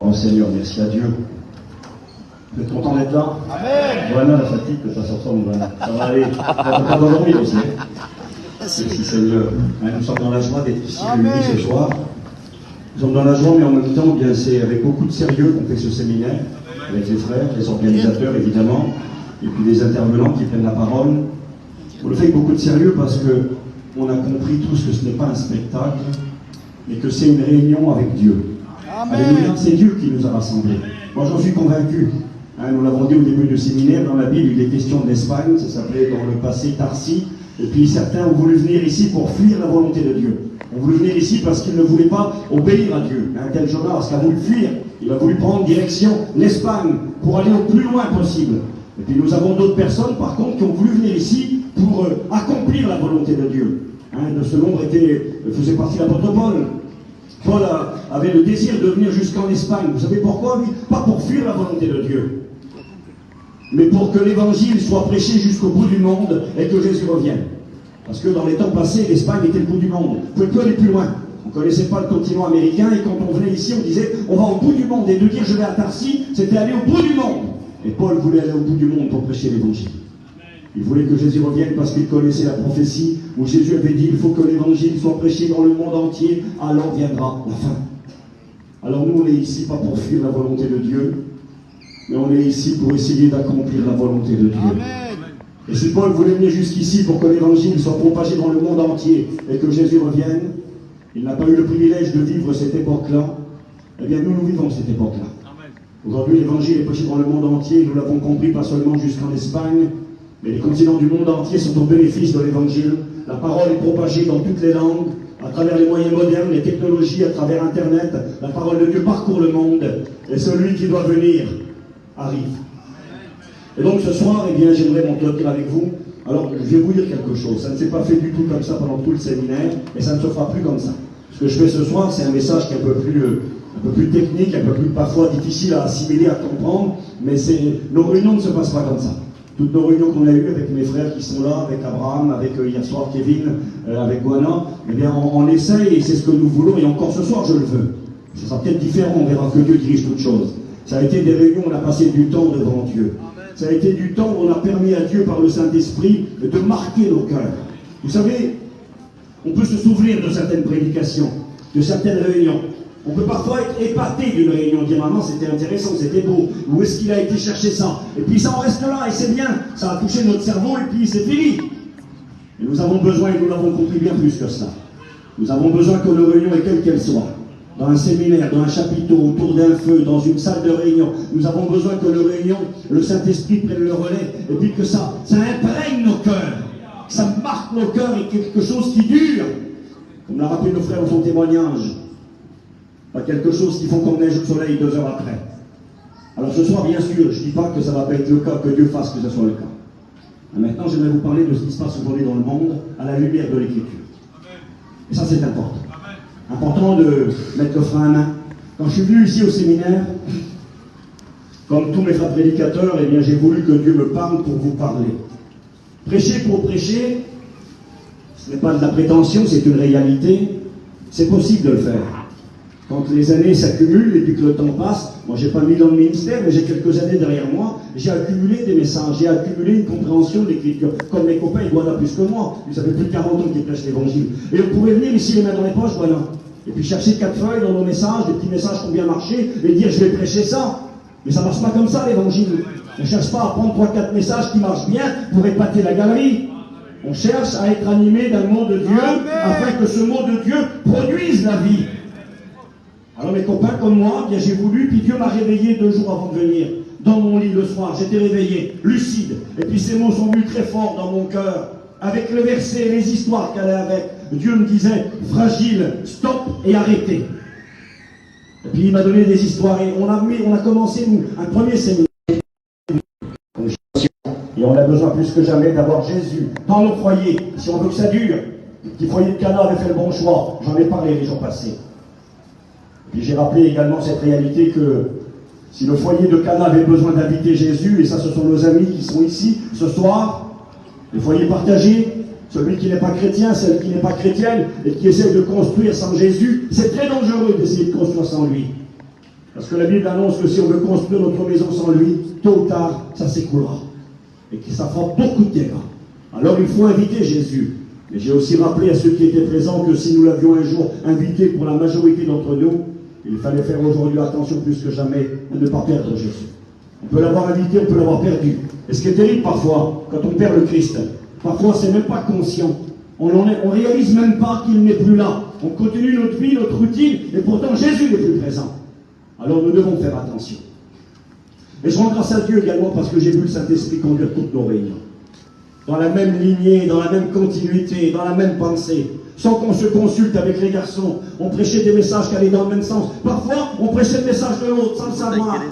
Oh Seigneur, merci à Dieu. Vous êtes content d'être là? Amen. Voilà la fatigue que ça sort de voilà. Ça va aller. On va pas dormir aussi. Merci Seigneur. Nous sommes dans la joie d'être ici réunis ce soir. Nous sommes dans la joie, mais en même temps, bien, c'est avec beaucoup de sérieux qu'on fait ce séminaire, avec les frères, les organisateurs évidemment, et puis les intervenants qui prennent la parole. On le fait avec beaucoup de sérieux parce que on a compris tous que ce n'est pas un spectacle, mais que c'est une réunion avec Dieu. Alléluia, c'est Dieu qui nous a rassemblés. Moi j'en suis convaincu. Nous l'avons dit au début du séminaire, dans la Bible il est question de l'Espagne, ça s'appelait dans le passé Tarsis, et puis certains ont voulu venir ici pour fuir la volonté de Dieu. Ont voulu venir ici parce qu'ils ne voulaient pas obéir à Dieu. Tel Jonas qui a voulu fuir, il a voulu prendre direction l'Espagne pour aller au plus loin possible. Et puis nous avons d'autres personnes par contre qui ont voulu venir ici pour accomplir la volonté de Dieu. De ce nombre faisait partie l'apôtre Paul. Paul avait le désir de venir jusqu'en Espagne. Vous savez pourquoi, lui? Pas pour fuir la volonté de Dieu, mais pour que l'évangile soit prêché jusqu'au bout du monde et que Jésus revienne. Parce que dans les temps passés, l'Espagne était le bout du monde. On ne pouvait plus aller plus loin. On ne connaissait pas le continent américain et quand on venait ici, on disait on va au bout du monde. Et de dire je vais à Tarsis, c'était aller au bout du monde. Et Paul voulait aller au bout du monde pour prêcher l'évangile. Il voulait que Jésus revienne parce qu'il connaissait la prophétie où Jésus avait dit il faut que l'évangile soit prêché dans le monde entier, alors viendra la fin. Alors nous on est ici pas pour fuir la volonté de Dieu, mais on est ici pour essayer d'accomplir la volonté de Dieu. Amen. Et si Paul voulait venir jusqu'ici pour que l'évangile soit propagé dans le monde entier et que Jésus revienne, il n'a pas eu le privilège de vivre cette époque-là, eh bien nous vivons cette époque-là. Aujourd'hui l'évangile est prêché dans le monde entier, nous l'avons compris pas seulement jusqu'en Espagne, mais les continents du monde entier sont au bénéfice de l'évangile. La parole est propagée dans toutes les langues, à travers les moyens modernes, les technologies, à travers Internet. La parole de Dieu parcourt le monde, et celui qui doit venir arrive. Et donc ce soir, eh bien, j'aimerais m'entretenir avec vous. Alors, je vais vous dire quelque chose. Ça ne s'est pas fait du tout comme ça pendant tout le séminaire, et ça ne se fera plus comme ça. Ce que je fais ce soir, c'est un message qui est un peu plus technique, un peu plus parfois difficile à assimiler, à comprendre, mais nos réunions ne se passent pas comme ça. Toutes nos réunions qu'on a eues avec mes frères qui sont là, avec Abraham, avec hier soir Kevin, avec Guana, eh bien on essaye et c'est ce que nous voulons et encore ce soir je le veux. Ce sera peut-être différent, on verra que Dieu dirige toutes choses. Ça a été des réunions où on a passé du temps devant Dieu. Ça a été du temps où on a permis à Dieu par le Saint-Esprit de marquer nos cœurs. Vous savez, on peut se souvenir de certaines prédications, de certaines réunions. On peut parfois être épaté d'une réunion, dire maman c'était intéressant, c'était beau, où est-ce qu'il a été chercher ça? Et puis ça en reste là, et c'est bien, ça a touché notre cerveau, et puis c'est fini. Et nous avons besoin, et nous l'avons compris bien plus que cela, nous avons besoin que nos réunions, et quelles qu'elles soient, dans un séminaire, dans un chapiteau, autour d'un feu, dans une salle de réunion, nous avons besoin que nos réunions, le Saint-Esprit prenne le relais, et puis que ça imprègne nos cœurs, que ça marque nos cœurs, et quelque chose qui dure. Comme l'a rappelé nos frères dans son témoignage. Pas quelque chose qui font comme neige au soleil 2 heures après. Alors ce soir, bien sûr, je ne dis pas que ça va pas être le cas, que Dieu fasse que ce soit le cas. Maintenant, j'aimerais vous parler de ce qui se passe aujourd'hui dans le monde à la lumière de l'Écriture. Et ça, c'est important. Important de mettre le frein à main. Quand je suis venu ici au séminaire, comme tous mes frères prédicateurs, eh bien, j'ai voulu que Dieu me parle pour vous parler. Prêcher pour prêcher, ce n'est pas de la prétention, c'est une réalité. C'est possible de le faire. Quand les années s'accumulent et puis que le temps passe, moi j'ai pas 1000 ans de ministère, mais j'ai quelques années derrière moi, j'ai accumulé des messages, j'ai accumulé une compréhension de l'Écriture. Comme mes copains, ils voient plus que moi, ça fait plus de 40 ans qu'ils prêchent l'Évangile. Et on pouvait venir ici les mains dans les poches, voilà. Et puis chercher 4 feuilles dans nos messages, des petits messages qui ont bien marché, et dire je vais prêcher ça. Mais ça marche pas comme ça l'Évangile. On ne cherche pas à prendre 3-4 messages qui marchent bien pour épater la galerie. On cherche à être animé d'un mot de Dieu, afin que ce mot de Dieu produise la vie. Alors mes copains comme moi, bien j'ai voulu, puis Dieu m'a réveillé 2 jours avant de venir, dans mon lit le soir, j'étais réveillé, lucide, et puis ces mots sont venus très forts dans mon cœur, avec le verset et les histoires qu'elle a avec. Dieu me disait, fragile, stop et arrêtez. Et puis il m'a donné des histoires, et on a commencé, nous, un premier séminaire, et on a besoin plus que jamais d'avoir Jésus dans nos foyers, si on veut que ça dure. Le petit foyer de Cana avait fait le bon choix, j'en ai parlé les jours passés. Puis j'ai rappelé également cette réalité que si le foyer de Cana avait besoin d'inviter Jésus, et ça ce sont nos amis qui sont ici ce soir, les foyers partagés, celui qui n'est pas chrétien, celle qui n'est pas chrétienne, et qui essaie de construire sans Jésus, c'est très dangereux d'essayer de construire sans lui. Parce que la Bible annonce que si on veut construire notre maison sans lui, tôt ou tard, ça s'écroulera. Et que ça fera beaucoup de dégâts. Alors il faut inviter Jésus. Mais j'ai aussi rappelé à ceux qui étaient présents que si nous l'avions un jour invité pour la majorité d'entre nous, il fallait faire aujourd'hui attention plus que jamais à ne pas perdre Jésus. On peut l'avoir invité, on peut l'avoir perdu. Et ce qui est terrible parfois, quand on perd le Christ, parfois c'est même pas conscient. On réalise même pas qu'il n'est plus là. On continue notre vie, notre routine, et pourtant Jésus n'est plus présent. Alors nous devons faire attention. Et je rends grâce à Dieu également parce que j'ai vu le Saint-Esprit conduire toutes nos réunions. Dans la même lignée, dans la même continuité, dans la même pensée, sans qu'on se consulte avec les garçons. On prêchait des messages qui allaient dans le même sens. Parfois, on prêchait le message de l'autre sans le savoir.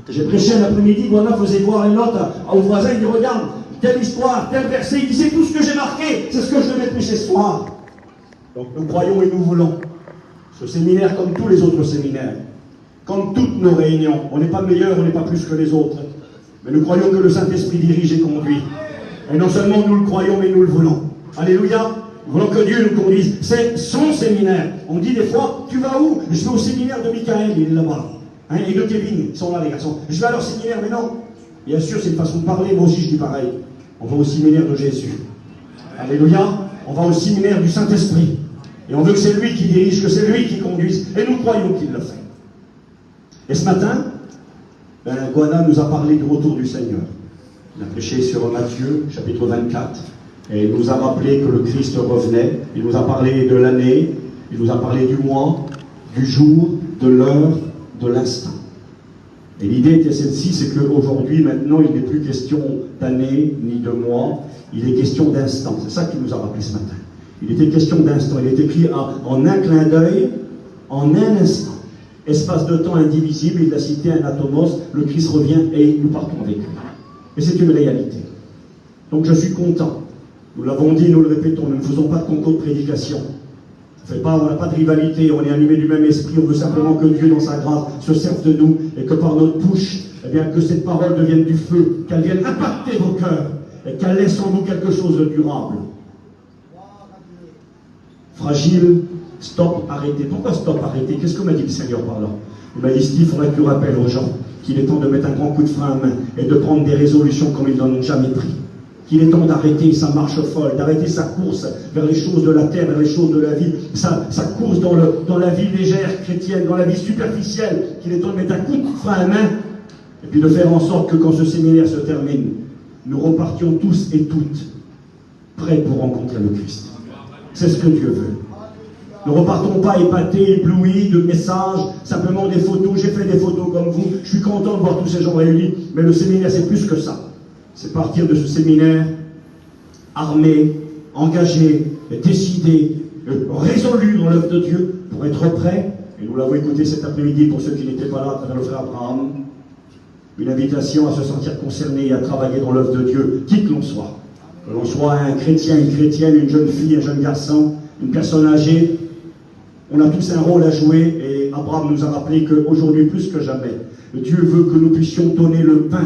J'ai prêché un après-midi, Guana faisait voir une note au voisin, il dit regarde, telle histoire, tel verset, il dit c'est tout ce que j'ai marqué, c'est ce que je devais prêcher ce soir. Donc nous croyons et nous voulons. Ce séminaire, comme tous les autres séminaires, comme toutes nos réunions, on n'est pas meilleur, on n'est pas plus que les autres. Mais nous croyons que le Saint-Esprit dirige et conduit. Et non seulement nous le croyons, mais nous le voulons. Alléluia. Nous voulons que Dieu nous conduise. C'est son séminaire. On dit des fois, tu vas où? Je vais au séminaire de Michael, il est là-bas. Hein, et de Kevin, ils sont là les garçons. Je vais à leur séminaire, mais non. Bien sûr, c'est une façon de parler, moi aussi je dis pareil. On va au séminaire de Jésus. Alléluia. On va au séminaire du Saint-Esprit. Et on veut que c'est lui qui dirige, que c'est lui qui conduise. Et nous croyons qu'il le fait. Et ce matin, Guana nous a parlé du retour du Seigneur. Il a prêché sur Matthieu, chapitre 24, et il nous a rappelé que le Christ revenait. Il nous a parlé de l'année, il nous a parlé du mois, du jour, de l'heure, de l'instant. Et l'idée était celle-ci, c'est qu'aujourd'hui, maintenant, il n'est plus question d'année ni de mois, il est question d'instant. C'est ça qu'il nous a rappelé ce matin. Il était question d'instant. Il est écrit en un clin d'œil, en un instant. Espace de temps indivisible, il a cité un atomos, le Christ revient et nous partons avec lui. Et c'est une réalité. Donc je suis content. Nous l'avons dit, nous le répétons, nous ne faisons pas de concours de prédication. On n'a pas de rivalité, on est animé du même esprit, on veut simplement que Dieu, dans sa grâce, se serve de nous et que par notre bouche, eh bien, que cette parole devienne du feu, qu'elle vienne impacter vos cœurs et qu'elle laisse en vous quelque chose de durable. Fragile, stop, arrêtez. Pourquoi stop, arrêtez? Qu'est-ce que m'a dit le Seigneur par là? Il m'a dit, Steve, il faudrait que tu rappelles aux gens qu'il est temps de mettre un grand coup de frein à main et de prendre des résolutions comme ils n'en ont jamais pris. Qu'il est temps d'arrêter sa marche folle, d'arrêter sa course vers les choses de la terre, vers les choses de la vie, sa course dans la vie légère chrétienne, dans la vie superficielle, qu'il est temps de mettre un coup de frein à main et puis de faire en sorte que quand ce séminaire se termine, nous repartions tous et toutes prêts pour rencontrer le Christ. C'est ce que Dieu veut. Ne repartons pas épatés, éblouis de messages, simplement des photos. J'ai fait des photos comme vous. Je suis content de voir tous ces gens réunis. Mais le séminaire, c'est plus que ça. C'est partir de ce séminaire armé, engagé, décidé, résolu dans l'œuvre de Dieu pour être prêt. Et nous l'avons écouté cet après-midi pour ceux qui n'étaient pas là, à travers le frère Abraham. Une invitation à se sentir concerné et à travailler dans l'œuvre de Dieu, qui que l'on soit. Que l'on soit un chrétien, une chrétienne, une jeune fille, un jeune garçon, une personne âgée. On a tous un rôle à jouer et Abraham nous a rappelé qu'aujourd'hui, plus que jamais, Dieu veut que nous puissions donner le pain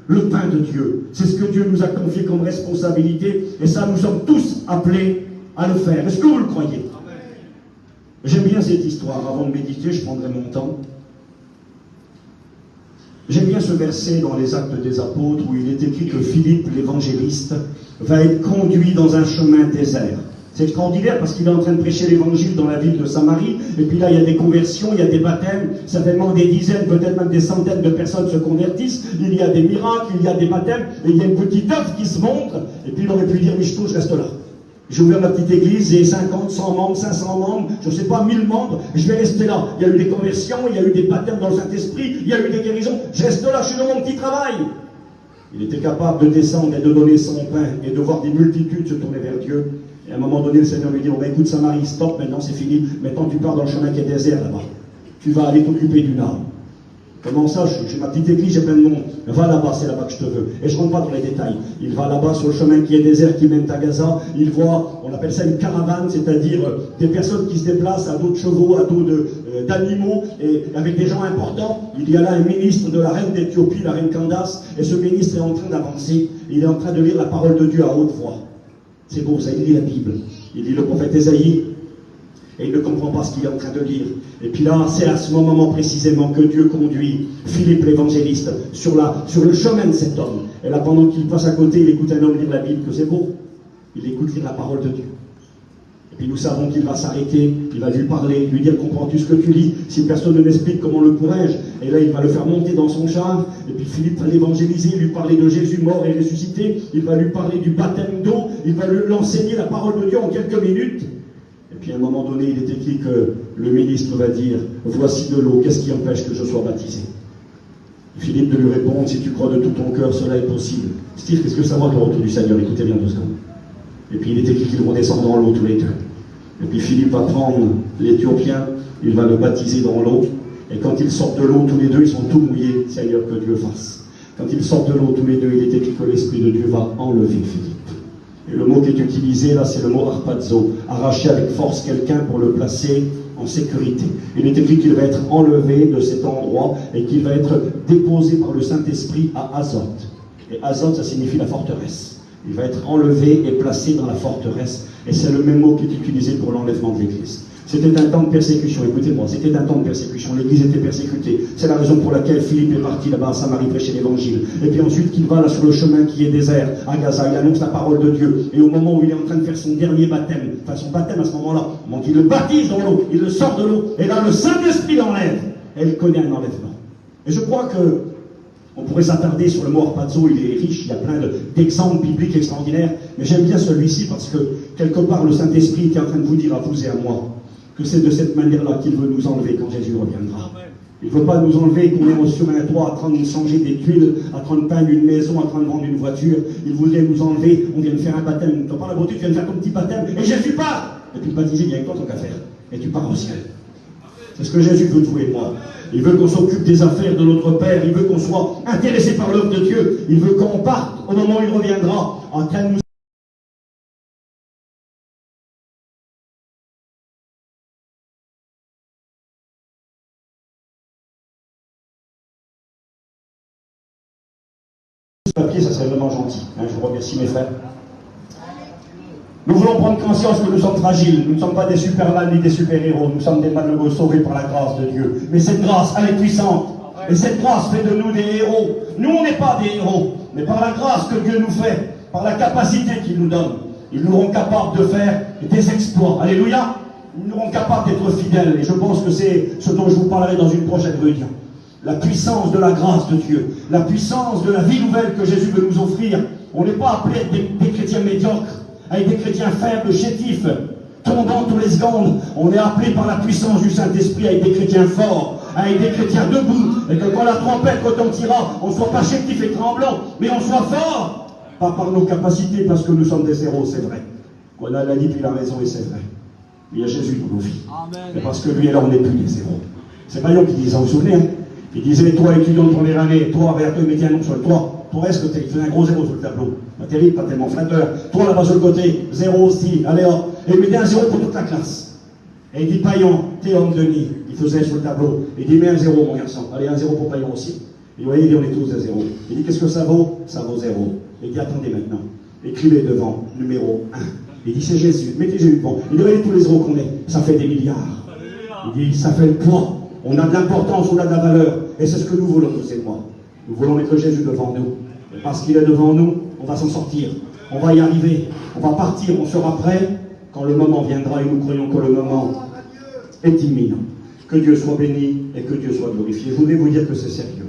de Dieu. C'est ce que Dieu nous a confié comme responsabilité et ça, nous sommes tous appelés à le faire. Est-ce que vous le croyez? J'aime bien cette histoire. Avant de méditer, je prendrai mon temps. J'aime bien ce verset dans les Actes des Apôtres où il est écrit que Philippe, l'évangéliste, va être conduit dans un chemin désert. C'est extraordinaire parce qu'il est en train de prêcher l'évangile dans la ville de Samarie, et puis là il y a des conversions, il y a des baptêmes, certainement des dizaines, peut-être même des centaines de personnes se convertissent, il y a des miracles, il y a des baptêmes, et il y a une petite œuvre qui se montre, et puis il aurait pu dire, mais je reste là. J'ai ouvert ma petite église, j'ai 50, 100 membres, 500 membres, je ne sais pas, 1000 membres, je vais rester là. Il y a eu des conversions, il y a eu des baptêmes dans le Saint-Esprit, il y a eu des guérisons, je reste là, je suis dans mon petit travail. Il était capable de descendre et de donner son pain et de voir des multitudes se tourner vers Dieu. Et à un moment donné, le Seigneur lui dit, bon ben écoute Samarie, stop, maintenant c'est fini, maintenant tu pars dans le chemin qui est désert là-bas. Tu vas aller t'occuper d'une âme. Comment ça? J'ai ma petite église, j'ai plein de monde. Va là-bas, c'est là-bas que je te veux. Et je ne rentre pas dans les détails. Il va là-bas sur le chemin qui est désert, qui mène à Gaza. Il voit, on appelle ça une caravane, c'est-à-dire des personnes qui se déplacent à dos de chevaux, à dos d'animaux, et avec des gens importants. Il y a là un ministre de la reine d'Éthiopie, la reine Candace, et ce ministre est en train d'avancer. Il est en train de lire la parole de Dieu à haute voix. C'est beau, ça, il lit la Bible. Il lit le prophète Ésaïe. Et il ne comprend pas ce qu'il est en train de lire. Et puis là, c'est à ce moment précisément que Dieu conduit Philippe l'évangéliste sur le chemin de cet homme. Et là, pendant qu'il passe à côté, il écoute un homme lire la Bible, que c'est beau. Il écoute lire la parole de Dieu. Et puis nous savons qu'il va s'arrêter, il va lui parler, lui dire, comprends-tu ce que tu lis? Si personne ne m'explique, comment le pourrais-je? Et là, il va le faire monter dans son char. Et puis Philippe va l'évangéliser, lui parler de Jésus mort et ressuscité. Il va lui parler du baptême d'eau. Il va lui enseigner la parole de Dieu en quelques minutes. Et puis à un moment donné, il est écrit que le ministre va dire, voici de l'eau, qu'est-ce qui empêche que je sois baptisé? Philippe de lui répondre, si tu crois de tout ton cœur, cela est possible. Steve, qu'est-ce que ça va le retour du Seigneur? Écoutez bien 2 secondes. Et puis il est écrit qu'ils vont descendre dans l'eau tous les deux. Et puis Philippe va prendre l'Éthiopien, il va le baptiser dans l'eau. Et quand ils sortent de l'eau, tous les deux, ils sont tout mouillés, Seigneur, que Dieu fasse. Quand ils sortent de l'eau, tous les deux, il est écrit que l'Esprit de Dieu va enlever Philippe. Et le mot qui est utilisé là, c'est le mot harpazo, arracher avec force quelqu'un pour le placer en sécurité. Il est écrit qu'il va être enlevé de cet endroit et qu'il va être déposé par le Saint-Esprit à Azote. Et Azote, ça signifie la forteresse. Il va être enlevé et placé dans la forteresse. Et c'est le même mot qui est utilisé pour l'enlèvement de l'Église. C'était un temps de persécution, écoutez-moi, c'était un temps de persécution, l'Église était persécutée. C'est la raison pour laquelle Philippe est parti là-bas à Samarie prêcher l'Évangile. Et puis ensuite qu'il va là sur le chemin qui est désert, à Gaza, il annonce la parole de Dieu. Et au moment où il est en train de faire son dernier baptême, enfin son baptême à ce moment-là, donc il le baptise dans l'eau, il le sort de l'eau, et là le Saint-Esprit l'enlève. Et il connaît un enlèvement. Et je crois que on pourrait s'attarder sur le mot harpazo, il est riche, il y a plein d'exemples bibliques extraordinaires, mais j'aime bien celui-ci parce que quelque part le Saint-Esprit est en train de vous dire à vous et à moi que c'est de cette manière-là qu'il veut nous enlever quand Jésus reviendra. Il ne veut pas nous enlever qu'on est sur un toit en train de changer des tuiles, en train de peindre une maison, en train de vendre une voiture. Il voudrait nous enlever, on vient de faire un baptême. Tu n'as pas la beauté, tu viens de faire ton petit baptême, et Jésus part. Et puis le baptisé vient avec toi, tant qu'à faire. Et tu pars au ciel. C'est ce que Jésus veut de vous et moi. Il veut qu'on s'occupe des affaires de notre Père. Il veut qu'on soit intéressé par l'œuvre de Dieu. Il veut qu'on parte au moment où il reviendra en train de nous papier, ça serait vraiment gentil. Je vous remercie mes frères. Nous voulons prendre conscience que nous sommes fragiles. Nous ne sommes pas des superman ni des super-héros. Nous sommes des malheureux sauvés par la grâce de Dieu. Mais cette grâce, elle est puissante. Et cette grâce fait de nous des héros. Nous, on n'est pas des héros. Mais par la grâce que Dieu nous fait, par la capacité qu'il nous donne, ils nous rendent capables de faire des exploits. Alléluia. Ils nous rendent capables d'être fidèles. Et je pense que c'est ce dont je vous parlerai dans une prochaine réunion. La puissance de la grâce de Dieu. La puissance de la vie nouvelle que Jésus veut nous offrir. On n'est pas appelé des chrétiens médiocres, avec des chrétiens faibles, chétifs, tombant tous les secondes. On est appelé par la puissance du Saint-Esprit avec des chrétiens forts, avec des chrétiens debout, et que quand la trompette retentira, on ne soit pas chétif et tremblant, mais on soit fort, pas par nos capacités, parce que nous sommes des héros, c'est vrai. Qu'on a la dit, puis la raison, et c'est vrai. Il y a Jésus dans nos vies. Mais parce que lui et là, on n'est plus des héros. C'est Maillon qui disait, vous vous souvenez, hein? Il disait, toi, étudiant de première année, toi, Berthe, mettez un nom sur le toit. Toi, est-ce que tu fais un gros zéro sur le tableau? Pas terrible, pas tellement flatteur. Toi, là-bas sur le côté, zéro aussi. Allez, hop. Et mettez un zéro pour toute la classe. Et il dit, Paillon, Théon, Denis, il faisait sur le tableau. Il dit, mets un zéro, mon garçon. Allez, un zéro pour Paillon aussi. Et vous voyez, il dit, on est tous à zéro. Il dit, qu'est-ce que ça vaut? Ça vaut zéro. Il dit, attendez maintenant. Écrivez devant, numéro 1. Il dit, c'est Jésus. Mettez Jésus devant. Il dit, voyez tous les zéros qu'on est. Ça fait des milliards. Il dit, ça fait le poids. On a de l'importance, on a de la valeur. Et c'est ce que nous voulons, vous et moi. Nous voulons mettre Jésus devant nous. Et parce qu'il est devant nous, on va s'en sortir. On va y arriver. On va partir, on sera prêt quand le moment viendra. Et nous croyons que le moment est imminent. Que Dieu soit béni et que Dieu soit glorifié. Je voulais vous dire que c'est sérieux.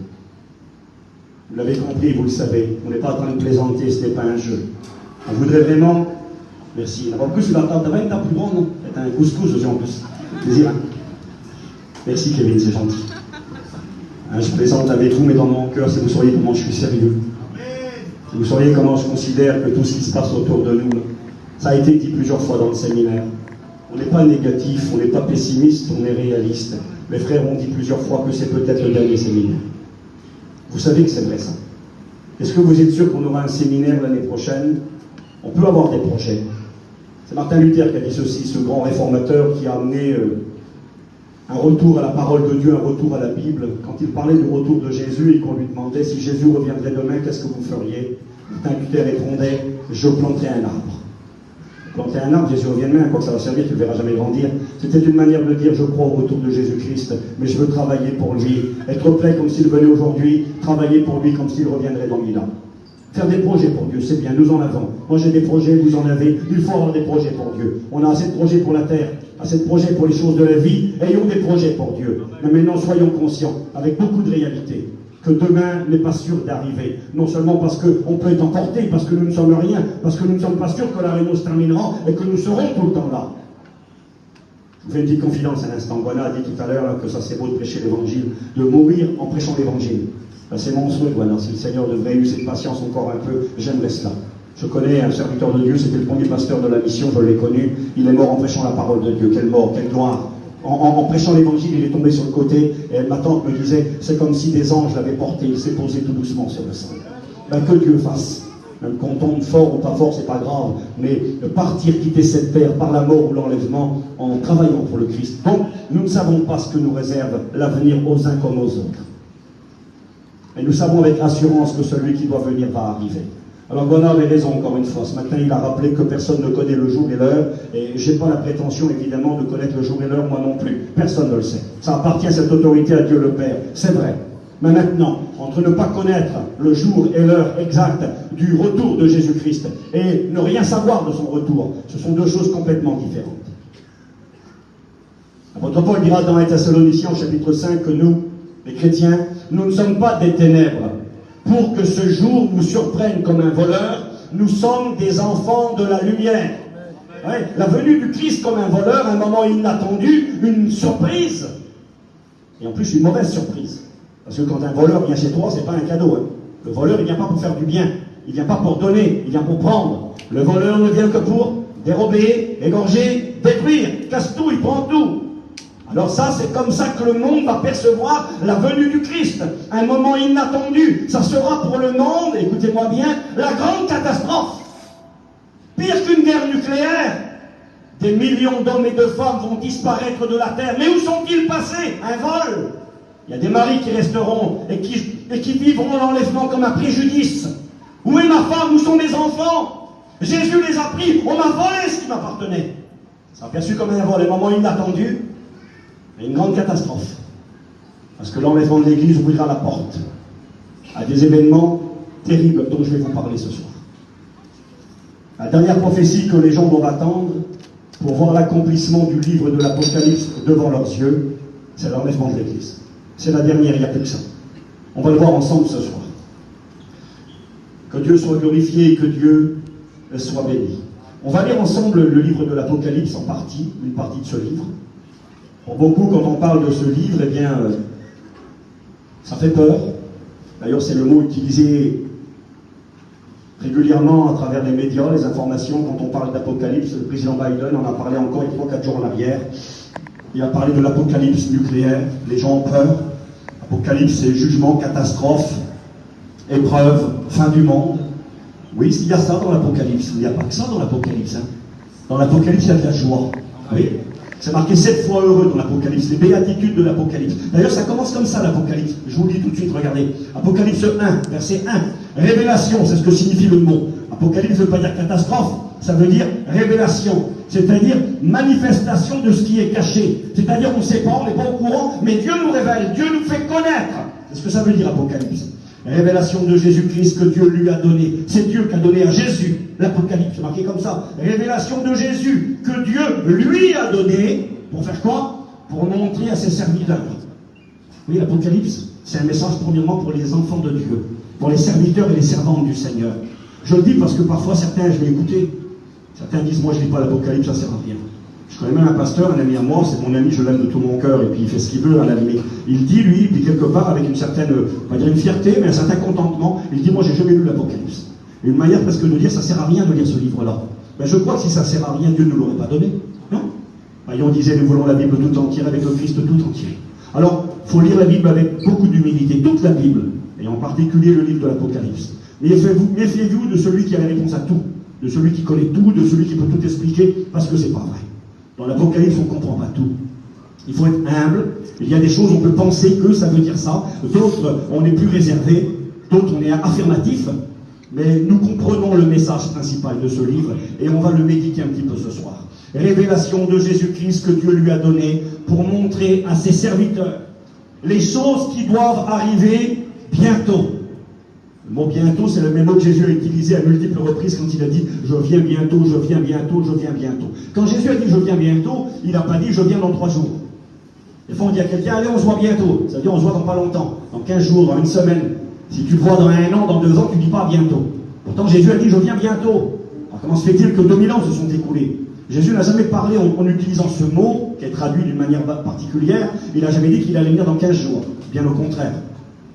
Vous l'avez compris, vous le savez. On n'est pas en train de plaisanter, ce n'est pas un jeu. On voudrait vraiment... Merci. En plus, la table d'avant est un plus grande, non? C'est un couscous aussi en plus. Plaisir. Hein? Merci Kevin, c'est gentil. Je plaisante avec vous, mais dans mon cœur, si vous sauriez comment je suis sérieux. Si vous sauriez comment je considère que tout ce qui se passe autour de nous, ça a été dit plusieurs fois dans le séminaire. On n'est pas négatif, on n'est pas pessimiste, on est réaliste. Mes frères ont dit plusieurs fois que c'est peut-être le dernier séminaire. Vous savez que c'est vrai ça. Est-ce que vous êtes sûr qu'on aura un séminaire l'année prochaine? On peut avoir des projets. C'est Martin Luther qui a dit ceci, ce grand réformateur qui a amené un retour à la parole de Dieu, un retour à la Bible. Quand il parlait du retour de Jésus et qu'on lui demandait si Jésus reviendrait demain, qu'est-ce que vous feriez? Martin Luther répondait, je planterai un arbre. Planter un arbre, Jésus revient demain, à quoi ça va servir, tu ne le verras jamais grandir. C'était une manière de dire, je crois au retour de Jésus-Christ, mais je veux travailler pour lui. Être prêt comme s'il venait aujourd'hui, travailler pour lui comme s'il reviendrait dans 1000 ans. Faire des projets pour Dieu, c'est bien, nous en avons. Moi j'ai des projets, vous en avez. Il faut avoir des projets pour Dieu. On a assez de projets pour la terre, assez de projets pour les choses de la vie. Ayons des projets pour Dieu. Mais maintenant, soyons conscients, avec beaucoup de réalité, que demain n'est pas sûr d'arriver. Non seulement parce qu'on peut être emporté, parce que nous ne sommes rien, parce que nous ne sommes pas sûrs que la réunion se terminera et que nous serons tout le temps là. Je vous fais une petite confidence à l'instant. Guana a dit tout à l'heure que ça c'est beau de prêcher l'évangile, de mourir en prêchant l'évangile. Ben, c'est mon souhait, Guana. Si le Seigneur devrait avoir cette patience encore un peu, j'aimerais cela. Je connais un serviteur de Dieu, c'était le premier pasteur de la mission, je l'ai connu. Il est mort en prêchant la parole de Dieu. Quelle mort, quelle gloire. En prêchant l'évangile, il est tombé sur le côté, et ma tante me disait, c'est comme si des anges l'avaient porté, il s'est posé tout doucement sur le sang. Ben, que Dieu fasse. Même qu'on tombe fort ou pas fort, c'est pas grave, mais partir, quitter cette terre par la mort ou l'enlèvement en travaillant pour le Christ. Donc, nous ne savons pas ce que nous réserve l'avenir aux uns comme aux autres. Mais nous savons avec assurance que celui qui doit venir va arriver. Alors Guana avait raison encore une fois. Ce matin, il a rappelé que personne ne connaît le jour et l'heure. Et je n'ai pas la prétention, évidemment, de connaître le jour et l'heure, moi non plus. Personne ne le sait. Ça appartient à cette autorité à Dieu le Père. C'est vrai. Mais maintenant, entre ne pas connaître le jour et l'heure exacte du retour de Jésus-Christ et ne rien savoir de son retour, ce sont deux choses complètement différentes. L'apôtre Paul dira dans 1 Thessaloniciens, chapitre 5, que nous, les chrétiens, nous ne sommes pas des ténèbres. Pour que ce jour nous surprenne comme un voleur, nous sommes des enfants de la lumière. Ouais, la venue du Christ comme un voleur, un moment inattendu, une surprise. Et en plus, une mauvaise surprise. Parce que quand un voleur vient chez toi, c'est pas un cadeau. Hein. Le voleur, il vient pas pour faire du bien. Il vient pas pour donner, il vient pour prendre. Le voleur ne vient que pour dérober, égorger, détruire. Casse tout, il prend tout. Alors ça, c'est comme ça que le monde va percevoir la venue du Christ. Un moment inattendu. Ça sera pour le monde, écoutez-moi bien, la grande catastrophe. Pire qu'une guerre nucléaire. Des millions d'hommes et de femmes vont disparaître de la terre. Mais où sont-ils passés? Un vol. Il y a des maris qui resteront et qui vivront l'enlèvement comme un préjudice. Où est ma femme? Où sont mes enfants? Jésus les a pris. On m'a volé ce qui m'appartenait. Ça a perçu comme un vol, un moment inattendu. Et une grande catastrophe. Parce que l'enlèvement de l'Église ouvrira la porte à des événements terribles dont je vais vous parler ce soir. La dernière prophétie que les gens doivent attendre pour voir l'accomplissement du livre de l'Apocalypse devant leurs yeux, c'est l'enlèvement de l'Église. C'est la dernière, il n'y a plus que ça. On va le voir ensemble ce soir. Que Dieu soit glorifié et que Dieu soit béni. On va lire ensemble le livre de l'Apocalypse en partie, une partie de ce livre. Pour beaucoup, quand on parle de ce livre, eh bien, ça fait peur. D'ailleurs, c'est le mot utilisé régulièrement à travers les médias, les informations. Quand on parle d'Apocalypse, le président Biden en a parlé encore 3-4 jours en arrière. Il a parlé de l'Apocalypse nucléaire. Les gens ont peur. Apocalypse, c'est jugement, catastrophe, épreuve, fin du monde. Oui, il y a ça dans l'Apocalypse. Il n'y a pas que ça dans l'Apocalypse. Hein. Dans l'Apocalypse, il y a de la joie. Oui. C'est marqué 7 fois heureux dans l'Apocalypse, les béatitudes de l'Apocalypse. D'ailleurs, ça commence comme ça, l'Apocalypse. Je vous le dis tout de suite, regardez. Apocalypse 1, verset 1. Révélation, c'est ce que signifie le mot. Apocalypse ne veut pas dire catastrophe, ça veut dire révélation. C'est-à-dire manifestation de ce qui est caché. C'est-à-dire on ne sait pas, on n'est pas au courant, mais Dieu nous révèle, Dieu nous fait connaître. C'est ce que ça veut dire, Apocalypse. Révélation de Jésus-Christ que Dieu lui a donné. C'est Dieu qui a donné à Jésus l'Apocalypse, c'est marqué comme ça. Révélation de Jésus que Dieu lui a donné. Pour faire quoi? Pour montrer à ses serviteurs. Oui, l'Apocalypse, c'est un message premièrement pour les enfants de Dieu, pour les serviteurs et les servantes du Seigneur. Je le dis parce que parfois certains, je l'ai écouté, certains disent, moi je ne lis pas l'Apocalypse, ça ne sert à rien. Je connais même un pasteur, un ami à moi, c'est mon ami, je l'aime de tout mon cœur, et puis il fait ce qu'il veut à la limite. Il dit, lui, puis quelque part, avec une certaine, on va dire une fierté, mais un certain contentement, il dit, moi j'ai jamais lu l'Apocalypse. Et une manière presque de dire, ça ne sert à rien de lire ce livre-là. Ben, je crois que si ça ne sert à rien, Dieu ne l'aurait pas donné. Non? Ben, on disait, nous voulons la Bible tout entière, avec le Christ tout entier. Alors, il faut lire la Bible avec beaucoup d'humilité, toute la Bible, et en particulier le livre de l'Apocalypse. Méfiez-vous de celui qui a la réponse à tout, de celui qui connaît tout, de celui qui peut tout expliquer, parce que c'est pas vrai. Dans l'Apocalypse, on ne comprend pas tout. Il faut être humble. Il y a des choses, on peut penser que ça veut dire ça. D'autres, on est plus réservé. D'autres, on est affirmatif. Mais nous comprenons le message principal de ce livre et on va le méditer un petit peu ce soir. Révélation de Jésus-Christ que Dieu lui a donnée pour montrer à ses serviteurs les choses qui doivent arriver bientôt. Le mot bientôt, c'est le même mot que Jésus a utilisé à multiples reprises quand il a dit « je viens bientôt, je viens bientôt, je viens bientôt ». Quand Jésus a dit « je viens bientôt », il n'a pas dit « je viens dans 3 jours ». Des fois on dit à quelqu'un « allez, on se voit bientôt ». Ça veut dire on se voit dans pas longtemps, dans 15 jours, dans 1 semaine. Si tu le vois dans 1 an, dans 2 ans, tu ne dis pas bientôt. Pourtant Jésus a dit « je viens bientôt ». Alors comment se fait-il que 2000 ans se sont écoulés? Jésus n'a jamais parlé en utilisant ce mot, qui est traduit d'une manière particulière, il n'a jamais dit qu'il allait venir dans 15 jours. Bien au contraire.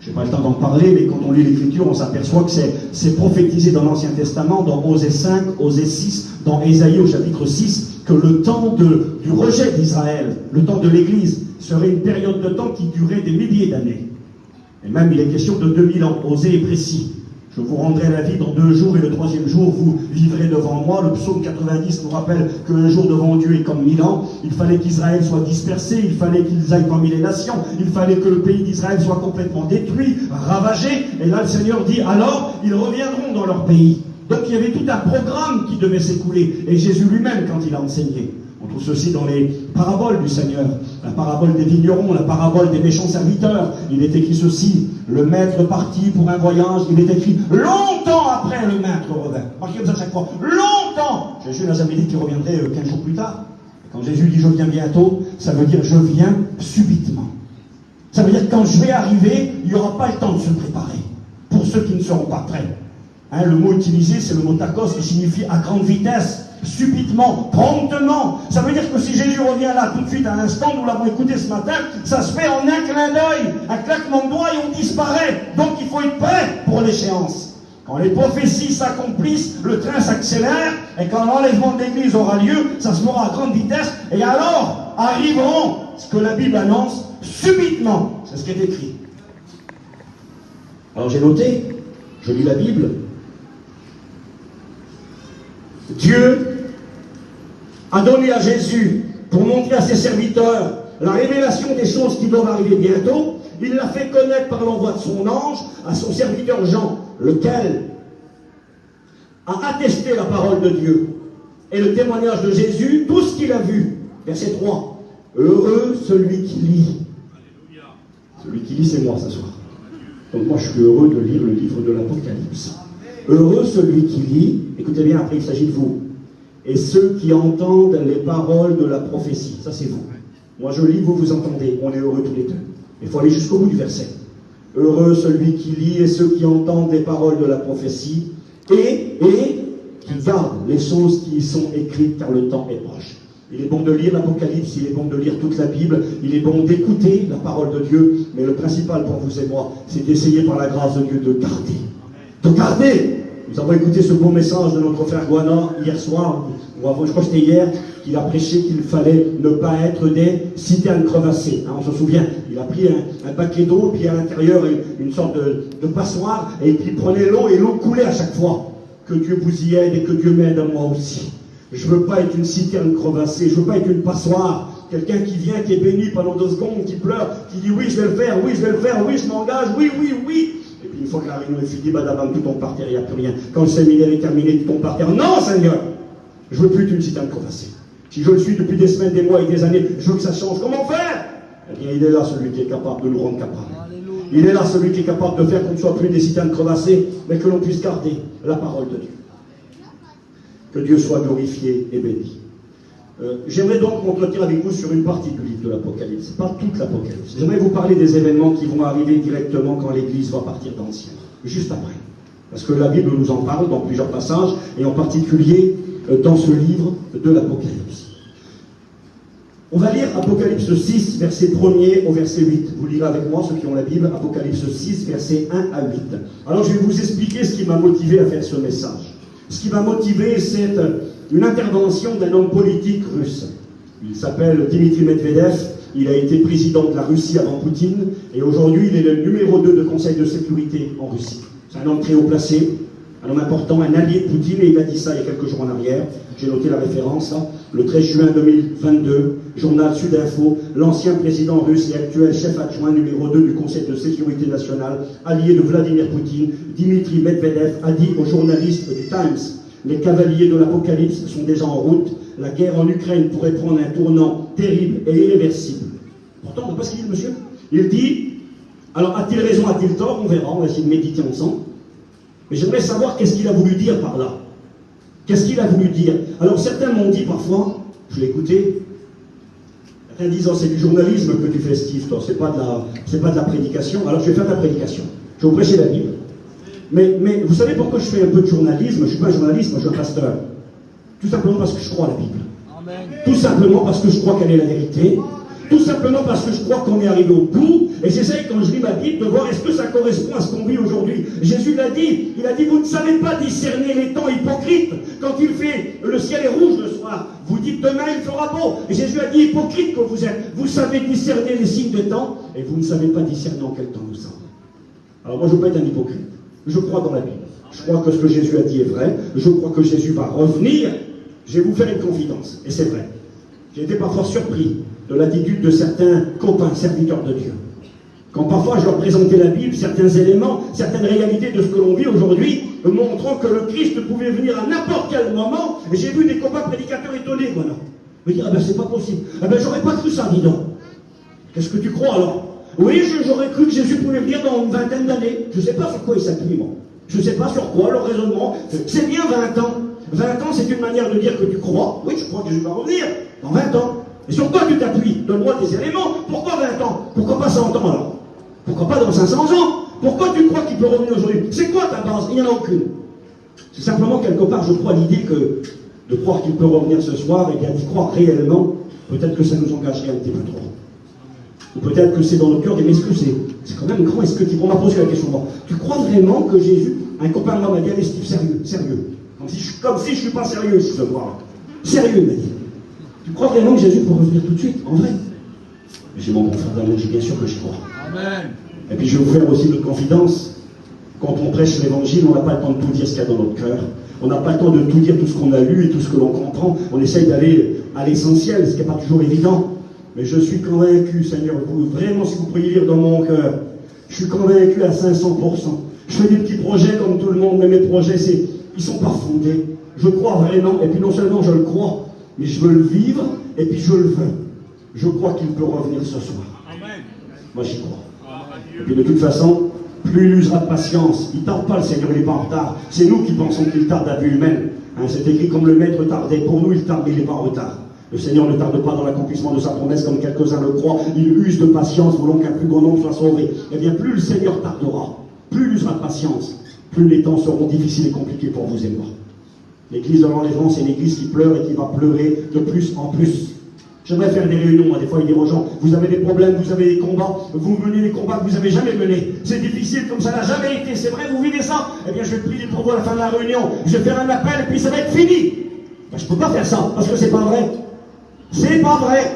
Je n'ai pas le temps d'en parler, mais quand on lit l'Écriture, on s'aperçoit que c'est prophétisé dans l'Ancien Testament, dans Osée 5, Osée 6, dans Ésaïe au chapitre 6, que le temps du rejet d'Israël, le temps de l'Église, serait une période de temps qui durait des milliers d'années. Et même il est question de 2000 ans. Osée est précis. Je vous rendrai la vie dans 2 jours et le 3e jour vous vivrez devant moi. Le psaume 90 nous rappelle qu'un jour devant Dieu est comme 1000 ans. Il fallait qu'Israël soit dispersé, il fallait qu'ils aillent parmi les nations, il fallait que le pays d'Israël soit complètement détruit, ravagé. Et là le Seigneur dit alors ils reviendront dans leur pays. Donc il y avait tout un programme qui devait s'écouler. Et Jésus lui-même quand il a enseigné. On trouve ceci dans les paraboles du Seigneur. La parabole des vignerons, la parabole des méchants serviteurs. Il est écrit ceci, le maître partit pour un voyage, il est écrit longtemps après le maître revint. Marquez comme ça chaque fois, longtemps. Jésus n'a jamais dit qu'il reviendrait 15 jours plus tard. Quand Jésus dit je viens bientôt, ça veut dire je viens subitement. Ça veut dire que quand je vais arriver, il n'y aura pas le temps de se préparer. Pour ceux qui ne seront pas prêts. Hein, le mot utilisé, c'est le mot takos qui signifie à grande vitesse. Subitement, promptement. Ça veut dire que si Jésus revient là tout de suite à l'instant, nous l'avons écouté ce matin, ça se fait en un clin d'œil, un claquement de doigts et on disparaît. Donc il faut être prêt pour l'échéance. Quand les prophéties s'accomplissent, le train s'accélère et quand l'enlèvement de l'Église aura lieu, ça se fera à grande vitesse et alors arriveront ce que la Bible annonce subitement. C'est ce qui est écrit. Alors j'ai noté, je lis la Bible, Dieu a donné à Jésus, pour montrer à ses serviteurs la révélation des choses qui doivent arriver bientôt, il l'a fait connaître par l'envoi de son ange à son serviteur Jean, lequel a attesté la parole de Dieu et le témoignage de Jésus, tout ce qu'il a vu. Verset 3. Heureux celui qui lit. Celui qui lit, c'est moi ce soir. Donc moi je suis heureux de lire le livre de l'Apocalypse. Heureux celui qui lit, écoutez bien, après il s'agit de vous, et ceux qui entendent les paroles de la prophétie. Ça c'est vous. Moi je lis, vous entendez, on est heureux tous les deux. Il faut aller jusqu'au bout du verset. Heureux celui qui lit et ceux qui entendent les paroles de la prophétie et qui gardent les choses qui y sont écrites car le temps est proche. Il est bon de lire l'Apocalypse, il est bon de lire toute la Bible, il est bon d'écouter la parole de Dieu, mais le principal pour vous et moi, c'est d'essayer par la grâce de Dieu de garder. De garder. Nous avons écouté ce beau message de notre frère Guana hier soir, ou avant, je crois que c'était hier, qu'il a prêché qu'il fallait ne pas être des citernes crevassées. Hein, on se souvient, il a pris un paquet d'eau, puis à l'intérieur une sorte de passoire, et puis il prenait l'eau et l'eau coulait à chaque fois. Que Dieu vous y aide et que Dieu m'aide à moi aussi. Je ne veux pas être une citerne crevassée, je ne veux pas être une passoire. Quelqu'un qui vient, qui est béni pendant 2 secondes, qui pleure, qui dit oui je vais le faire, oui je vais le faire, oui je m'engage, oui, oui, oui. Et puis une fois que la réunion est finie, badabam, tout tombe par terre, il n'y a plus rien. Quand le séminaire est terminé, tout tombe par terre. Non Seigneur, je ne veux plus être une citerne crevassée. Si je le suis depuis des semaines, des mois et des années, je veux que ça change. Comment faire? Eh bien il est là celui qui est capable de nous rendre capables. Il est là celui qui est capable de faire qu'on ne soit plus des citernes crevassées, mais que l'on puisse garder la parole de Dieu. Que Dieu soit glorifié et béni. J'aimerais donc m'entretenir avec vous sur une partie du livre de l'Apocalypse, pas toute l'Apocalypse. J'aimerais vous parler des événements qui vont arriver directement quand l'Église va partir dans le ciel, juste après. Parce que la Bible nous en parle dans plusieurs passages, et en particulier dans ce livre de l'Apocalypse. On va lire Apocalypse 6, verset 1er au verset 8. Vous lirez avec moi, ceux qui ont la Bible, Apocalypse 6, versets 1 à 8. Alors je vais vous expliquer ce qui m'a motivé à faire ce message. Ce qui m'a motivé, c'est une intervention d'un homme politique russe. Il s'appelle Dimitri Medvedev, il a été président de la Russie avant Poutine, et aujourd'hui il est le numéro 2 de Conseil de sécurité en Russie. C'est un homme très haut placé, un homme important, un allié de Poutine, et il a dit ça il y a quelques jours en arrière. J'ai noté la référence, là. Le 13 juin 2022, journal Sud-Info, l'ancien président russe et actuel chef adjoint numéro 2 du Conseil de sécurité nationale, allié de Vladimir Poutine, Dimitri Medvedev, a dit aux journalistes du Times: les cavaliers de l'apocalypse sont déjà en route, la guerre en Ukraine pourrait prendre un tournant terrible et irréversible. Pourtant, on ne voit pas ce qu'il dit, monsieur. Il dit, alors a-t-il raison, a-t-il tort? On verra, on va essayer de méditer ensemble. Mais j'aimerais savoir qu'est-ce qu'il a voulu dire par là. Qu'est-ce qu'il a voulu dire? Alors certains m'ont dit parfois, je l'ai écouté, certains disent, oh, c'est du journalisme que tu fais, Steve, toi, c'est pas de la prédication. Alors je vais faire de la prédication. Je vais vous prêcher la Bible. Mais vous savez pourquoi je fais un peu de journalisme? Je ne suis pas un journaliste, moi je suis un pasteur. Tout simplement parce que je crois à la Bible. Amen. Tout simplement parce que je crois qu'elle est la vérité. Tout simplement parce que je crois qu'on est arrivé au bout, et j'essaye quand je lis ma Bible de voir est-ce que ça correspond à ce qu'on vit aujourd'hui. Jésus l'a dit, il a dit, vous ne savez pas discerner les temps hypocrites. Quand il fait, le ciel est rouge le soir, vous dites demain il fera beau. Et Jésus a dit, hypocrite que vous êtes, vous savez discerner les signes de temps, et vous ne savez pas discerner en quel temps nous sommes. Alors moi je ne veux pas être un hypocrite, je crois dans la Bible. Je crois que ce que Jésus a dit est vrai, je crois que Jésus va revenir. Je vais vous faire une confidence, et c'est vrai. J'ai été parfois surpris de l'attitude de certains copains, serviteurs de Dieu. Quand parfois je leur présentais la Bible, certains éléments, certaines réalités de ce que l'on vit aujourd'hui, montrant que le Christ pouvait venir à n'importe quel moment, et j'ai vu des copains prédicateurs étonnés, voilà. Me dire, ah ben c'est pas possible, ah ben j'aurais pas cru ça, dis donc. Qu'est-ce que tu crois alors? Oui, j'aurais cru que Jésus pouvait venir dans une vingtaine d'années. Je sais pas sur quoi il s'appuie, moi. Je sais pas sur quoi, leur raisonnement. C'est bien 20 ans. 20 ans, c'est une manière de dire que tu crois. Oui, je crois que Jésus va revenir dans 20 ans. Et sur quoi tu t'appuies? Donne-moi tes éléments. Pourquoi 20 ans? Pourquoi pas 100 ans alors? Pourquoi pas dans 500 ans? Pourquoi tu crois qu'il peut revenir aujourd'hui? C'est quoi ta base? Il n'y en a aucune. C'est simplement quelque part, je crois, l'idée que de croire qu'il peut revenir ce soir, et bien d'y croire réellement, peut-être que ça nous engagerait un petit peu trop. Ou peut-être que c'est dans nos cœurs, mais est-ce que c'est quand même grand? Est-ce que on m'a posé la question, bon, tu crois vraiment que Jésus, un copain de moi m'a dit, allez Steve, sérieux. Comme si je ne suis pas sérieux ici ce soir. Sérieux, il m'a dit. Tu crois vraiment que Jésus peut revenir tout de suite, en vrai? Mais j'ai mon bon frère d'amour, j'ai bien sûr que j'y crois. Amen. Et puis je vais vous faire aussi notre confidence. Quand on prêche l'évangile, on n'a pas le temps de tout dire ce qu'il y a dans notre cœur. On n'a pas le temps de tout dire tout ce qu'on a lu et tout ce que l'on comprend. On essaye d'aller à l'essentiel, ce qui n'est pas toujours évident. Mais je suis convaincu, Seigneur, vraiment, si vous pourriez lire dans mon cœur, je suis convaincu à 500%. Je fais des petits projets comme tout le monde, mais mes projets, ils ne sont pas fondés. Je crois vraiment, et puis non seulement je le crois, mais je veux le vivre, et puis je le veux. Je crois qu'il peut revenir ce soir. Amen. Moi, j'y crois. Amen. Et puis de toute façon, plus il usera de patience. Il ne tarde pas, le Seigneur, il n'est pas en retard. C'est nous qui pensons qu'il tarde à vue humaine. Hein, c'est écrit comme le maître tardait. Pour nous, il tarde, mais il n'est pas en retard. Le Seigneur ne tarde pas dans l'accomplissement de sa promesse, comme quelques-uns le croient. Il use de patience, voulant qu'un plus grand nombre soit sauvé. Eh bien, plus le Seigneur tardera, plus il usera de patience, plus les temps seront difficiles et compliqués pour vous et moi. L'église de l'enlèvement, c'est une église qui pleure et qui va pleurer de plus en plus. J'aimerais faire des réunions, moi, des fois, et dire aux gens, vous avez des problèmes, vous avez des combats, vous menez des combats que vous n'avez jamais menés. C'est difficile, comme ça n'a jamais été. C'est vrai, vous vivez ça? Eh bien, je vais prier pour vous à la fin de la réunion. Je vais faire un appel et puis ça va être fini. Ben, je ne peux pas faire ça, parce que c'est pas vrai. C'est pas vrai.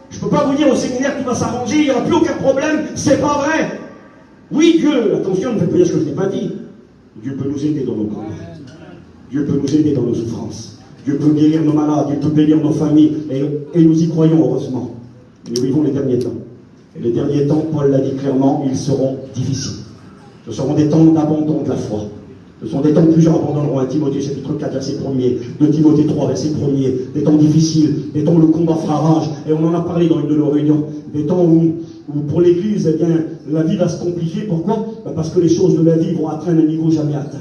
Je ne peux pas vous dire au séminaire qu'il va s'arranger, il n'y aura plus aucun problème. C'est pas vrai. Oui, Dieu, attention, ne faites pas dire ce que je n'ai pas dit. Dieu peut nous aider dans nos combats. Dieu peut nous aider dans nos souffrances. Dieu peut guérir nos malades, Dieu peut bénir nos familles, et nous y croyons heureusement. Nous vivons les derniers temps. Et les derniers temps, Paul l'a dit clairement, ils seront difficiles. Ce seront des temps d'abandon de la foi. Ce sont des temps que plusieurs abandonneront. 1 Timothée chapitre 4, verset 1er, 2 Timothée 3, verset 1er, des temps difficiles, des temps où le combat fera rage, et on en a parlé dans une de nos réunions, des temps où pour l'Église, eh bien, la vie va se compliquer. Pourquoi? Parce que les choses de la vie vont atteindre un niveau jamais atteint.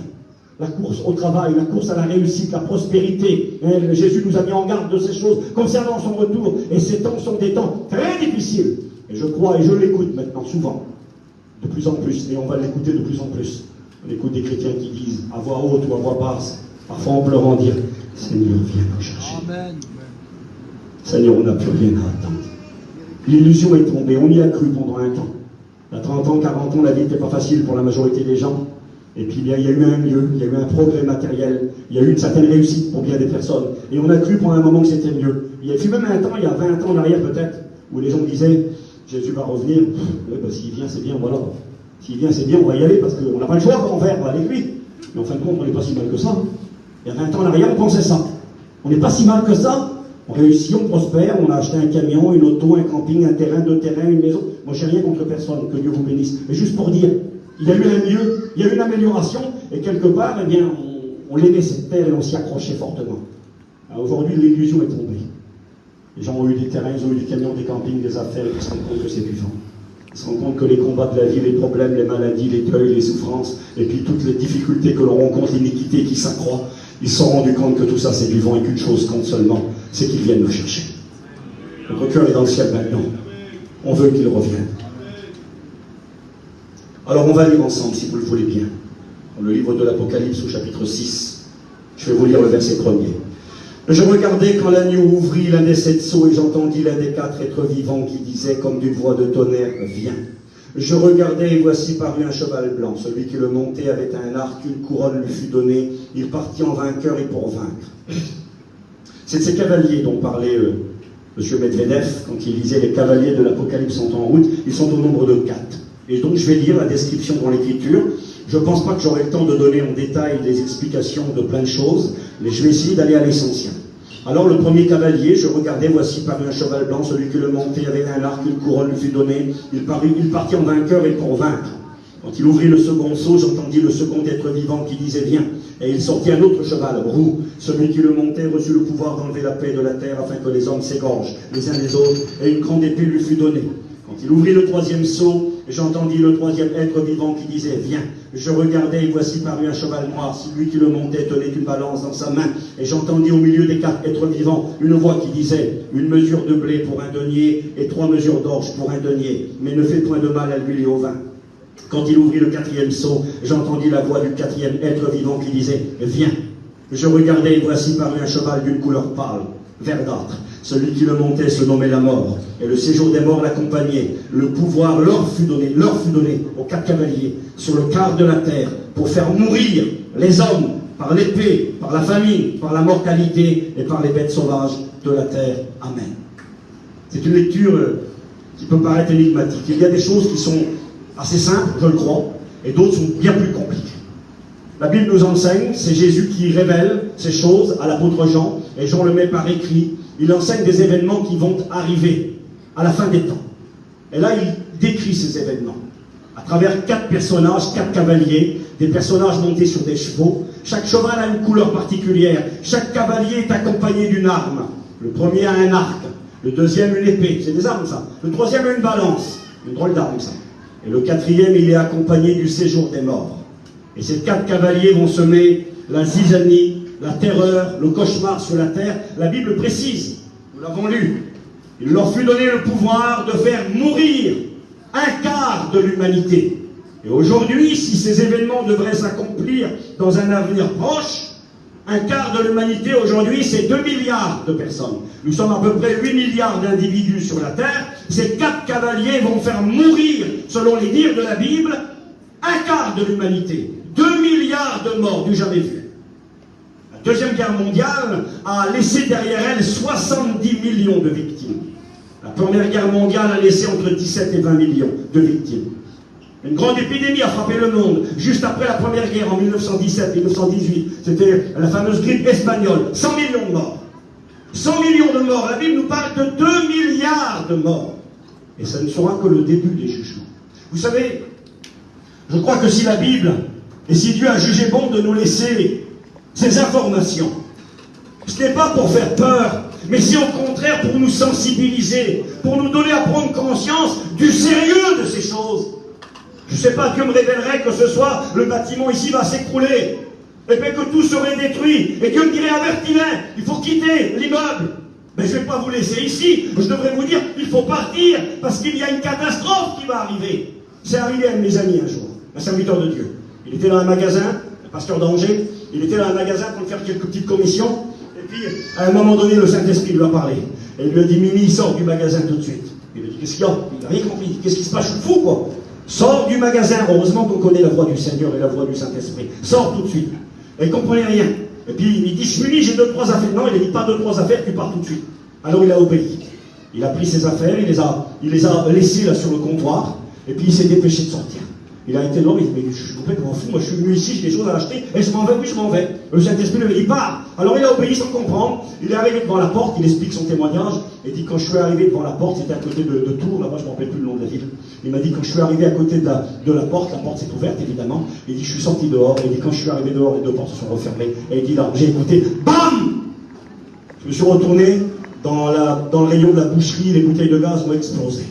La course au travail, la course à la réussite, la prospérité. Jésus nous a mis en garde de ces choses concernant son retour. Et ces temps sont des temps très difficiles. Et je crois, et je l'écoute maintenant souvent, de plus en plus, et on va l'écouter de plus en plus. On écoute des chrétiens qui disent, à voix haute ou à voix basse, parfois en pleurant, dire, Seigneur, viens nous chercher. Amen. Seigneur, on n'a plus rien à attendre. L'illusion est tombée, on y a cru pendant un temps. À 30 ans, 40 ans, la vie n'était pas facile pour la majorité des gens. Et puis il y a eu un mieux, il y a eu un progrès matériel, il y a eu une certaine réussite pour bien des personnes. Et on a cru pendant un moment que c'était mieux. Il y a eu même un temps, il y a 20 ans en arrière peut-être, où les gens disaient, Jésus va revenir, s'il vient c'est bien, voilà. S'il vient c'est bien, on va y aller, parce qu'on n'a pas le choix, on va aller avec lui. Mais en fin de compte, on n'est pas si mal que ça. Il y a 20 ans en arrière, on pensait ça. On n'est pas si mal que ça. On réussit, on prospère, on a acheté un camion, une auto, un camping, un terrain, 2 terrains, une maison. Moi, j'ai rien contre personne, que Dieu vous bénisse. Mais juste pour dire, il y a eu un mieux, il y a eu une amélioration, et quelque part, eh bien, on l'aimait cette terre et on s'y accrochait fortement. Aujourd'hui, l'illusion est tombée. Les gens ont eu des terrains, ils ont eu des camions, des campings, des affaires, et ils se rendent compte que c'est vivant. Ils se rendent compte que les combats de la vie, les problèmes, les maladies, les deuils, les souffrances, et puis toutes les difficultés que l'on rencontre, l'iniquité qui s'accroît, ils se sont rendus compte que tout ça c'est vivant et qu'une chose compte seulement, c'est qu'ils viennent nous chercher. Notre cœur est dans le ciel maintenant. On veut qu'il revienne. Alors on va lire ensemble, si vous le voulez bien, dans le livre de l'Apocalypse au chapitre 6. Je vais vous lire le verset 1er. Je regardais quand l'agneau ouvrit l'un des 7 sceaux et j'entendis l'un des 4 êtres vivants qui disait comme d'une voix de tonnerre, viens. Je regardais et voici parut un cheval blanc. Celui qui le montait avait un arc, une couronne lui fut donnée. Il partit en vainqueur et pour vaincre. C'est de ces cavaliers dont parlait M. Medvedev quand il lisait les cavaliers de l'Apocalypse sont en route. Ils sont au nombre de 4. Et donc je vais lire la description dans l'Écriture. Je ne pense pas que j'aurai le temps de donner en détail des explications de plein de choses, mais je vais essayer d'aller à l'essentiel. Alors le premier cavalier, je regardais, voici parut un cheval blanc, celui qui le montait avait un arc, une couronne lui fut donnée, il partit en vainqueur et pour vaincre. Quand il ouvrit le second sceau, j'entendis le second être vivant qui disait viens, et il sortit un autre cheval, roux. Celui qui le montait reçut le pouvoir d'enlever la paix de la terre afin que les hommes s'égorgent les uns les autres, et une grande épée lui fut donnée. Quand il ouvrit le troisième sceau, j'entendis le troisième être vivant qui disait « Viens ». Je regardais et voici parut un cheval noir. Celui qui le montait tenait une balance dans sa main. Et j'entendis au milieu des 4 êtres vivants une voix qui disait « Une mesure de blé pour un denier et 3 mesures d'orge pour un denier. Mais ne fais point de mal à l'huile et au vin ». Quand il ouvrit le 4e sceau, j'entendis la voix du 4e être vivant qui disait « Viens ». Je regardais et voici parut un cheval d'une couleur pâle, verdâtre. Celui qui le montait se nommait la mort, et le séjour des morts l'accompagnait. Le pouvoir leur fut donné aux 4 cavaliers, sur le quart de la terre, pour faire mourir les hommes par l'épée, par la famine, par la mortalité et par les bêtes sauvages de la terre. Amen. C'est une lecture qui peut paraître énigmatique. Il y a des choses qui sont assez simples, je le crois, et d'autres sont bien plus compliquées. La Bible nous enseigne, c'est Jésus qui révèle ces choses à l'apôtre Jean, et Jean le met par écrit. Il enseigne des événements qui vont arriver à la fin des temps. Et là, il décrit ces événements à travers 4 personnages, 4 cavaliers, des personnages montés sur des chevaux. Chaque cheval a une couleur particulière. Chaque cavalier est accompagné d'une arme. Le premier a un arc, le deuxième une épée. C'est des armes, ça. Le troisième a une balance. Une drôle d'arme, ça. Et le 4e, il est accompagné du séjour des morts. Et ces 4 cavaliers vont semer la zizanie, la terreur, le cauchemar sur la terre. La Bible précise, nous l'avons lu, il leur fut donné le pouvoir de faire mourir un quart de l'humanité. Et aujourd'hui, si ces événements devraient s'accomplir dans un avenir proche, un quart de l'humanité aujourd'hui, c'est 2 milliards de personnes. Nous sommes à peu près 8 milliards d'individus sur la terre. Ces 4 cavaliers vont faire mourir, selon les dires de la Bible, un quart de l'humanité. 2 milliards de morts du jamais vu. La Deuxième Guerre mondiale a laissé derrière elle 70 millions de victimes. La Première Guerre mondiale a laissé entre 17 et 20 millions de victimes. Une grande épidémie a frappé le monde juste après la Première Guerre en 1917-1918. C'était la fameuse grippe espagnole. 100 millions de morts. 100 millions de morts. La Bible nous parle de 2 milliards de morts. Et ça ne sera que le début des jugements. Vous savez, je crois que si la Bible, et si Dieu a jugé bon de nous laisser ces informations, ce n'est pas pour faire peur, mais c'est au contraire pour nous sensibiliser, pour nous donner à prendre conscience du sérieux de ces choses. Je ne sais pas, Dieu me révélerait que ce soir, le bâtiment ici va s'écrouler, et bien que tout serait détruit, et Dieu me dirait, avertis-les, il faut quitter l'immeuble. Mais je ne vais pas vous laisser ici, je devrais vous dire, il faut partir, parce qu'il y a une catastrophe qui va arriver. C'est arrivé à mes amis un jour, un serviteur de Dieu. Il était dans un magasin, le pasteur d'Angers, il était dans un magasin pour faire quelques petites commissions, et puis à un moment donné, le Saint-Esprit lui a parlé. Et il lui a dit, Mimi, sors du magasin tout de suite. Il lui a dit, qu'est-ce qu'il y a? Il n'a rien compris. Qu'est-ce qui se passe? Je suis fou, quoi. Sors du magasin. Heureusement qu'on connaît la voix du Seigneur et la voix du Saint-Esprit. Sors tout de suite. Et il ne comprenait rien. Et puis il dit, Mimi, j'ai 2-3 affaires. Non, il n'a dit pas 2-3 affaires, tu pars tout de suite. Alors il a obéi. Il a pris ses affaires, il les a laissées là sur le comptoir, et puis il s'est dépêché de sortir. Il a été là, il dit, mais je suis complètement fou, moi je suis venu ici, j'ai des choses à acheter, et je m'en vais, oui je m'en vais. Le Saint-Esprit lui a dit, pars. Alors il a obéi sans comprendre, il est arrivé devant la porte, il explique son témoignage, et dit, quand je suis arrivé devant la porte, c'était à côté de Tours, là-bas je ne me rappelle plus le nom de la ville, il m'a dit, quand je suis arrivé à côté de la porte s'est ouverte évidemment, il dit, je suis sorti dehors, et il dit, quand je suis arrivé dehors, les deux portes se sont refermées, et il dit, là, j'ai écouté, BAM! Je me suis retourné, dans le rayon de la boucherie, les bouteilles de gaz ont explosé.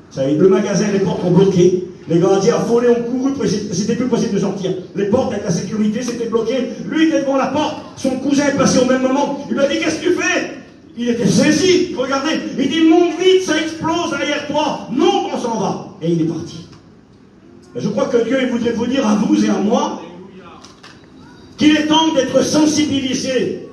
Ça y est, le magasin, les portes ont bloqué. Les gardiens affolés ont couru, c'était plus possible de sortir. Les portes avec la sécurité s'étaient bloquées. Lui était devant la porte, son cousin est passé au même moment. Il lui a dit, qu'est-ce que tu fais? Il était saisi, regardez. Il dit, monte vite, ça explose derrière toi. Non, on s'en va. Et il est parti. Et je crois que Dieu voudrait vous dire à vous et à moi qu'il est temps d'être sensibilisé,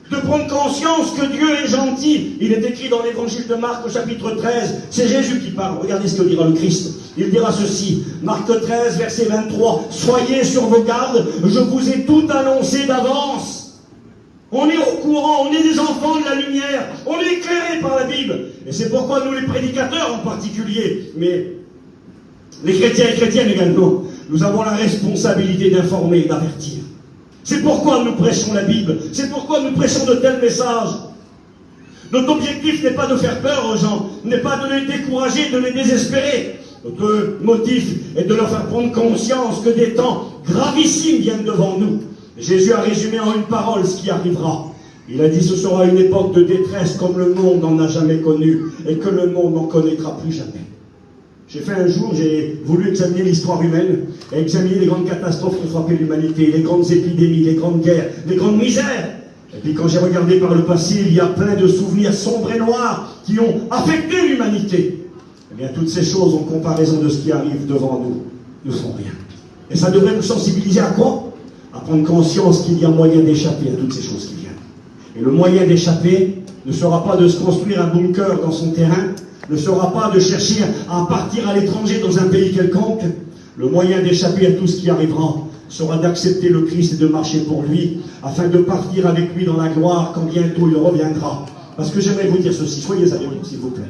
de prendre conscience que Dieu est gentil. Il est écrit dans l'évangile de Marc au chapitre 13, c'est Jésus qui parle, regardez ce que dira le Christ. Il dira ceci, Marc 13, verset 23, « Soyez sur vos gardes, je vous ai tout annoncé d'avance. » On est au courant, on est des enfants de la lumière, on est éclairés par la Bible. Et c'est pourquoi nous les prédicateurs en particulier, mais les chrétiens et chrétiennes également, nous avons la responsabilité d'informer et d'avertir. C'est pourquoi nous prêchons la Bible. C'est pourquoi nous prêchons de tels messages. Notre objectif n'est pas de faire peur aux gens, n'est pas de les décourager, de les désespérer. Notre motif est de leur faire prendre conscience que des temps gravissimes viennent devant nous. Jésus a résumé en une parole ce qui arrivera. Il a dit, ce sera une époque de détresse comme le monde n'en a jamais connu et que le monde n'en connaîtra plus jamais. J'ai fait un jour, j'ai voulu examiner l'histoire humaine et examiner les grandes catastrophes qui ont frappé l'humanité, les grandes épidémies, les grandes guerres, les grandes misères. Et puis quand j'ai regardé par le passé, il y a plein de souvenirs sombres et noirs qui ont affecté l'humanité. Eh bien, toutes ces choses, en comparaison de ce qui arrive devant nous, ne sont rien. Et ça devrait nous sensibiliser à quoi? À prendre conscience qu'il y a moyen d'échapper à toutes ces choses qui viennent. Et le moyen d'échapper ne sera pas de se construire un bunker dans son terrain, ne sera pas de chercher à partir à l'étranger dans un pays quelconque. Le moyen d'échapper à tout ce qui arrivera sera d'accepter le Christ et de marcher pour lui, afin de partir avec lui dans la gloire quand bientôt il reviendra. Parce que j'aimerais vous dire ceci, soyez avec nous s'il vous plaît.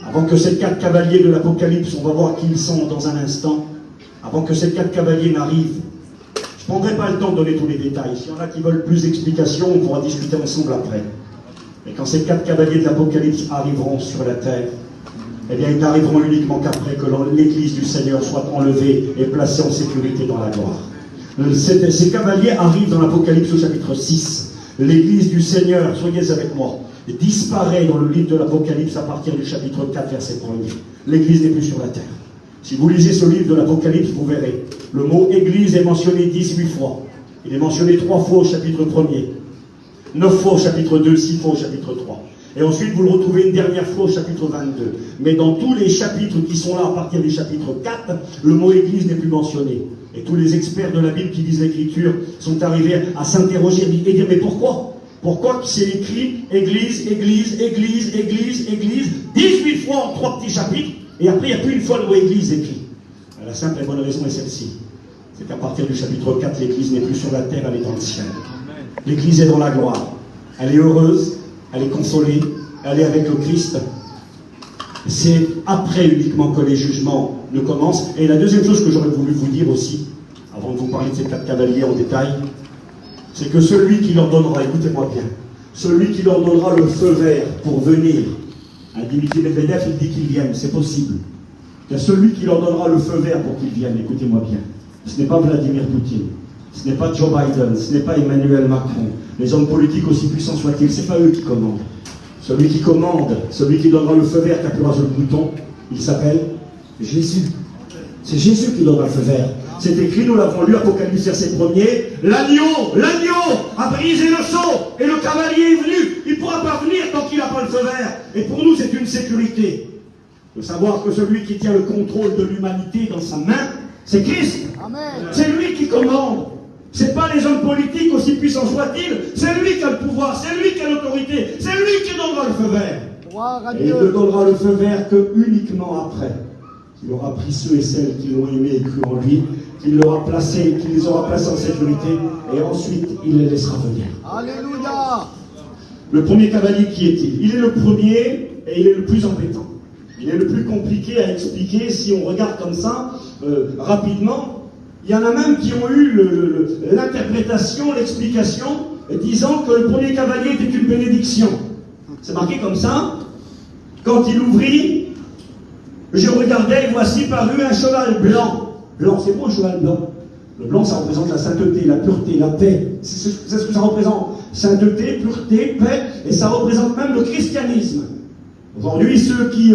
Avant que ces 4 cavaliers de l'Apocalypse, on va voir qui ils sont dans un instant, avant que ces 4 cavaliers n'arrivent, je ne prendrai pas le temps de donner tous les détails. S'il y en a qui veulent plus d'explications, on pourra discuter ensemble après. Mais quand ces 4 cavaliers de l'Apocalypse arriveront sur la terre, eh bien, ils n'arriveront uniquement qu'après que l'Église du Seigneur soit enlevée et placée en sécurité dans la gloire. Ces cavaliers arrivent dans l'Apocalypse au chapitre 6. L'Église du Seigneur, soyez avec moi, disparaît dans le livre de l'Apocalypse à partir du chapitre 4, verset 1er. L'Église n'est plus sur la terre. Si vous lisez ce livre de l'Apocalypse, vous verrez, le mot Église est mentionné 18 fois. Il est mentionné 3 fois au chapitre 1er. 9 fois au chapitre 2, 6 fois au chapitre 3. Et ensuite, vous le retrouvez une dernière fois au chapitre 22. Mais dans tous les chapitres qui sont là à partir du chapitre 4, le mot Église n'est plus mentionné. Et tous les experts de la Bible qui lisent l'Écriture sont arrivés à s'interroger et dire, mais pourquoi? Pourquoi c'est écrit Église, Église, Église, Église, Église, 18 fois en 3 petits chapitres, et après il n'y a plus une fois le mot Église écrit? La simple et bonne raison est celle-ci. C'est qu'à partir du chapitre 4, l'Église n'est plus sur la terre, elle est dans le ciel. L'Église est dans la gloire. Elle est heureuse, elle est consolée, elle est avec le Christ. C'est après uniquement que les jugements ne commencent. Et la deuxième chose que j'aurais voulu vous dire aussi, avant de vous parler de ces 4 cavaliers en détail, c'est que celui qui leur donnera, écoutez-moi bien, celui qui leur donnera le feu vert pour venir, Dimitri Medvedev, il dit qu'ils viennent, c'est possible. Il y a celui qui leur donnera le feu vert pour qu'ils viennent, écoutez-moi bien. Ce n'est pas Vladimir Poutine, ce n'est pas Joe Biden, ce n'est pas Emmanuel Macron, les hommes politiques aussi puissants soient-ils, ce n'est pas eux qui commandent. Celui qui commande, celui qui donnera le feu vert, qui appuiera sur le bouton, il s'appelle Jésus. C'est Jésus qui donnera le feu vert. C'est écrit, nous l'avons lu, Apocalypse verset 1er, l'agneau a brisé le sceau, et le cavalier est venu. Il ne pourra pas venir tant qu'il n'a pas le feu vert. Et pour nous, c'est une sécurité. De savoir que celui qui tient le contrôle de l'humanité dans sa main, c'est Christ. C'est lui qui commande. Ce n'est pas les hommes politiques, aussi puissants soient-ils, c'est lui qui a le pouvoir, c'est lui qui a l'autorité, c'est lui qui donnera le feu vert. Et il ne donnera le feu vert que uniquement après qu'il aura pris ceux et celles qui l'ont aimé et cru en lui, qu'il les aura placés en sécurité, et ensuite il les laissera venir. Alléluia. Le premier cavalier, qui est-il? Il est le premier et il est le plus embêtant. Il est le plus compliqué à expliquer si on regarde comme ça, rapidement. Il y en a même qui ont eu l'interprétation, l'explication, disant que le premier cavalier était une bénédiction. C'est marqué comme ça. Quand il ouvrit, je regardais et voici parut un cheval blanc. Blanc, c'est quoi un cheval blanc? Le blanc, ça représente la sainteté, la pureté, la paix. C'est ce que ça représente. Sainteté, pureté, paix, et ça représente même le christianisme. Aujourd'hui, ceux qui,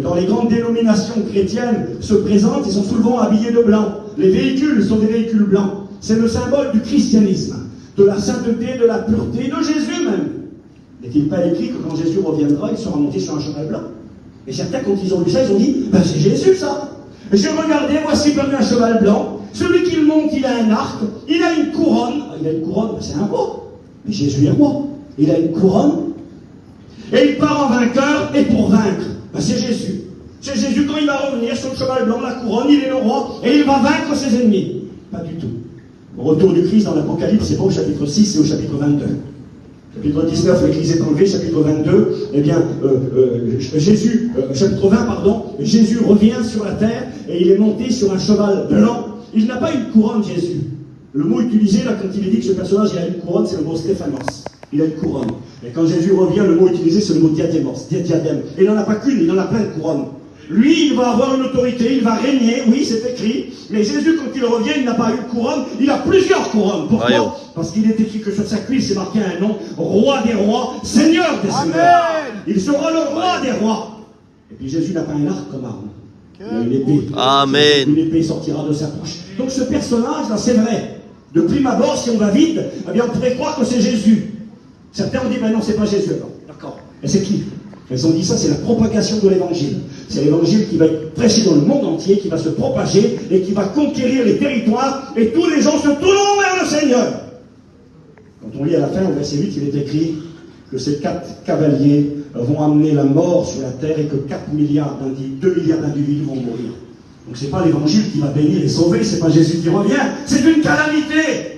dans les grandes dénominations chrétiennes, se présentent, ils sont souvent habillés de blanc. Les véhicules sont des véhicules blancs. C'est le symbole du christianisme, de la sainteté, de la pureté, de Jésus même. N'est-il pas écrit que quand Jésus reviendra, il sera monté sur un cheval blanc? Et certains, quand ils ont lu ça, ils ont dit, ben c'est Jésus ça. Et je regardais, voici parmi un cheval blanc. Celui qui le monte, il a un arc, il a une couronne. Il a une couronne, c'est un roi. Mais Jésus est roi. Il a une couronne. Et il part en vainqueur et pour vaincre. Ben c'est Jésus. C'est Jésus quand il va revenir sur le cheval blanc, la couronne, il est le roi et il va vaincre ses ennemis. Pas du tout. Au retour du Christ dans l'Apocalypse, c'est pas au chapitre 6, c'est au chapitre 22. Chapitre 19, l'Église est enlevée, chapitre 22, eh bien, chapitre 20, pardon, Jésus revient sur la terre et il est monté sur un cheval blanc. Il n'a pas une couronne, Jésus. Le mot utilisé, là, quand il est dit que ce personnage il a une couronne, c'est le mot Stéphanos. Il a une couronne. Et quand Jésus revient, le mot utilisé, c'est le mot diadémos, diadème. Et il n'en a pas qu'une, il en a plein de couronnes. Lui, il va avoir une autorité, il va régner, oui, c'est écrit. Mais Jésus, quand il revient, il n'a pas une couronne, il a plusieurs couronnes. Pourquoi? Parce qu'il est écrit que sur sa cuisse, c'est marqué un nom, roi des rois, seigneur des seigneurs. Il sera le roi des rois. Et puis Jésus n'a pas un arc comme arme. Il a une épée. Amen. Une épée sortira de sa poche. Donc ce personnage-là, c'est vrai. De prime abord, si on va vite, eh bien, on pourrait croire que c'est Jésus. Certains ont dit, ben non, c'est pas Jésus. Alors, d'accord. Et c'est qui? Ils ont dit ça, c'est la propagation de l'évangile. C'est l'évangile qui va être prêché dans le monde entier, qui va se propager et qui va conquérir les territoires et tous les gens se tourneront vers le Seigneur. Quand on lit à la fin, au verset 8, il est écrit que ces 4 cavaliers vont amener la mort sur la terre et que 2 milliards d'individus vont mourir. Donc c'est pas l'évangile qui va bénir et sauver, c'est pas Jésus qui revient, c'est une calamité.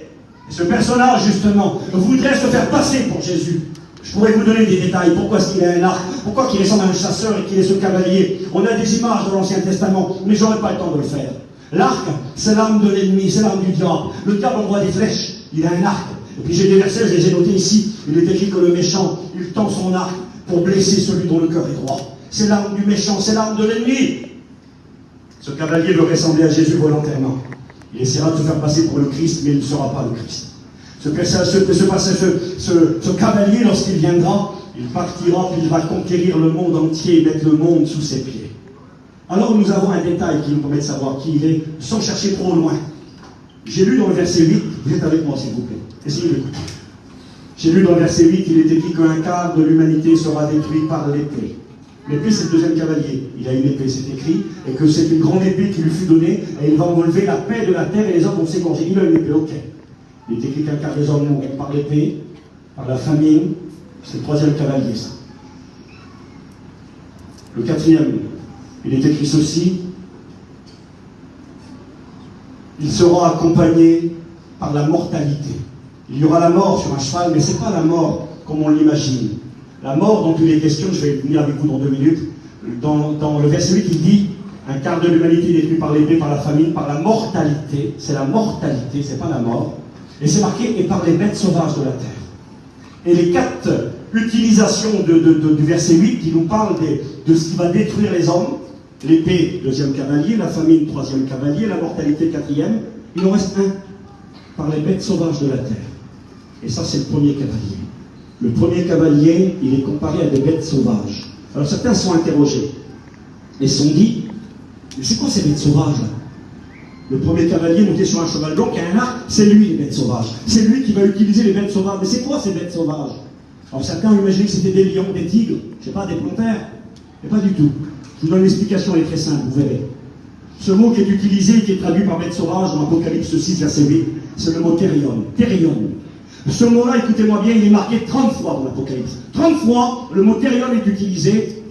Et ce personnage, justement, voudrait se faire passer pour Jésus. Je pourrais vous donner des détails. Pourquoi est-ce qu'il a un arc? Pourquoi qu'il ressemble à un chasseur et qu'il est ce cavalier? On a des images de l'Ancien Testament, mais je n'aurai pas le temps de le faire. L'arc, c'est l'arme de l'ennemi, c'est l'arme du diable. Le diable envoie des flèches, il a un arc. Et puis j'ai des versets, je les ai notés ici. Il est écrit que le méchant, il tend son arc pour blesser celui dont le cœur est droit. C'est l'arme du méchant, c'est l'arme de l'ennemi. Ce cavalier veut ressembler à Jésus volontairement. Il essaiera de se faire passer pour le Christ, mais il ne sera pas le Christ. Ce cavalier, lorsqu'il viendra, il partira, puis il va conquérir le monde entier et mettre le monde sous ses pieds. Alors nous avons un détail qui nous permet de savoir qui il est, sans chercher trop loin. J'ai lu dans le verset 8, vous êtes avec moi s'il vous plaît, essayez d'écouter. J'ai lu dans le verset 8, il est écrit qu'un quart de l'humanité sera détruit par l'épée. L'épée, c'est le deuxième cavalier. Il a une épée, c'est écrit, et que c'est une grande épée qui lui fut donnée, et il va enlever la paix de la terre, et les hommes vont s'égorger. Il a une épée, ok. Il est écrit qu'un quart des hommes mourront par l'épée, par la famine. C'est le troisième cavalier, ça. Le quatrième, il est écrit ceci. Il sera accompagné par la mortalité. Il y aura la mort sur un cheval, mais ce n'est pas la mort comme on l'imagine. La mort dont il est question, je vais venir avec vous dans 2 minutes, dans le verset 8, il dit un quart de l'humanité détruit par l'épée, par la famine, par la mortalité. C'est la mortalité, c'est pas la mort. Et c'est marqué, et par les bêtes sauvages de la terre. Et les 4 utilisations du verset 8 qui nous parlent de ce qui va détruire les hommes, l'épée, deuxième cavalier, la famine, troisième cavalier, la mortalité, quatrième, il en reste un, par les bêtes sauvages de la terre. Et ça, c'est le premier cavalier. Le premier cavalier, il est comparé à des bêtes sauvages. Alors certains sont interrogés et sont dit, mais c'est quoi ces bêtes sauvages là? Le premier cavalier monté sur un cheval blanc qui a un arc, c'est lui les bêtes sauvages. C'est lui qui va utiliser les bêtes sauvages. Mais c'est quoi ces bêtes sauvages? Alors certains ont imaginé que c'était des lions, des tigres, je sais pas, des panthères. Mais pas du tout. Je vous donne l'explication, elle est très simple, vous verrez. Ce mot qui est utilisé, qui est traduit par bête sauvage dans Apocalypse 6, verset 8, c'est le mot thérion. Thérion. Ce mot-là, écoutez-moi bien, il est marqué 30 fois dans l'Apocalypse. 30 fois, le mot thérion est utilisé.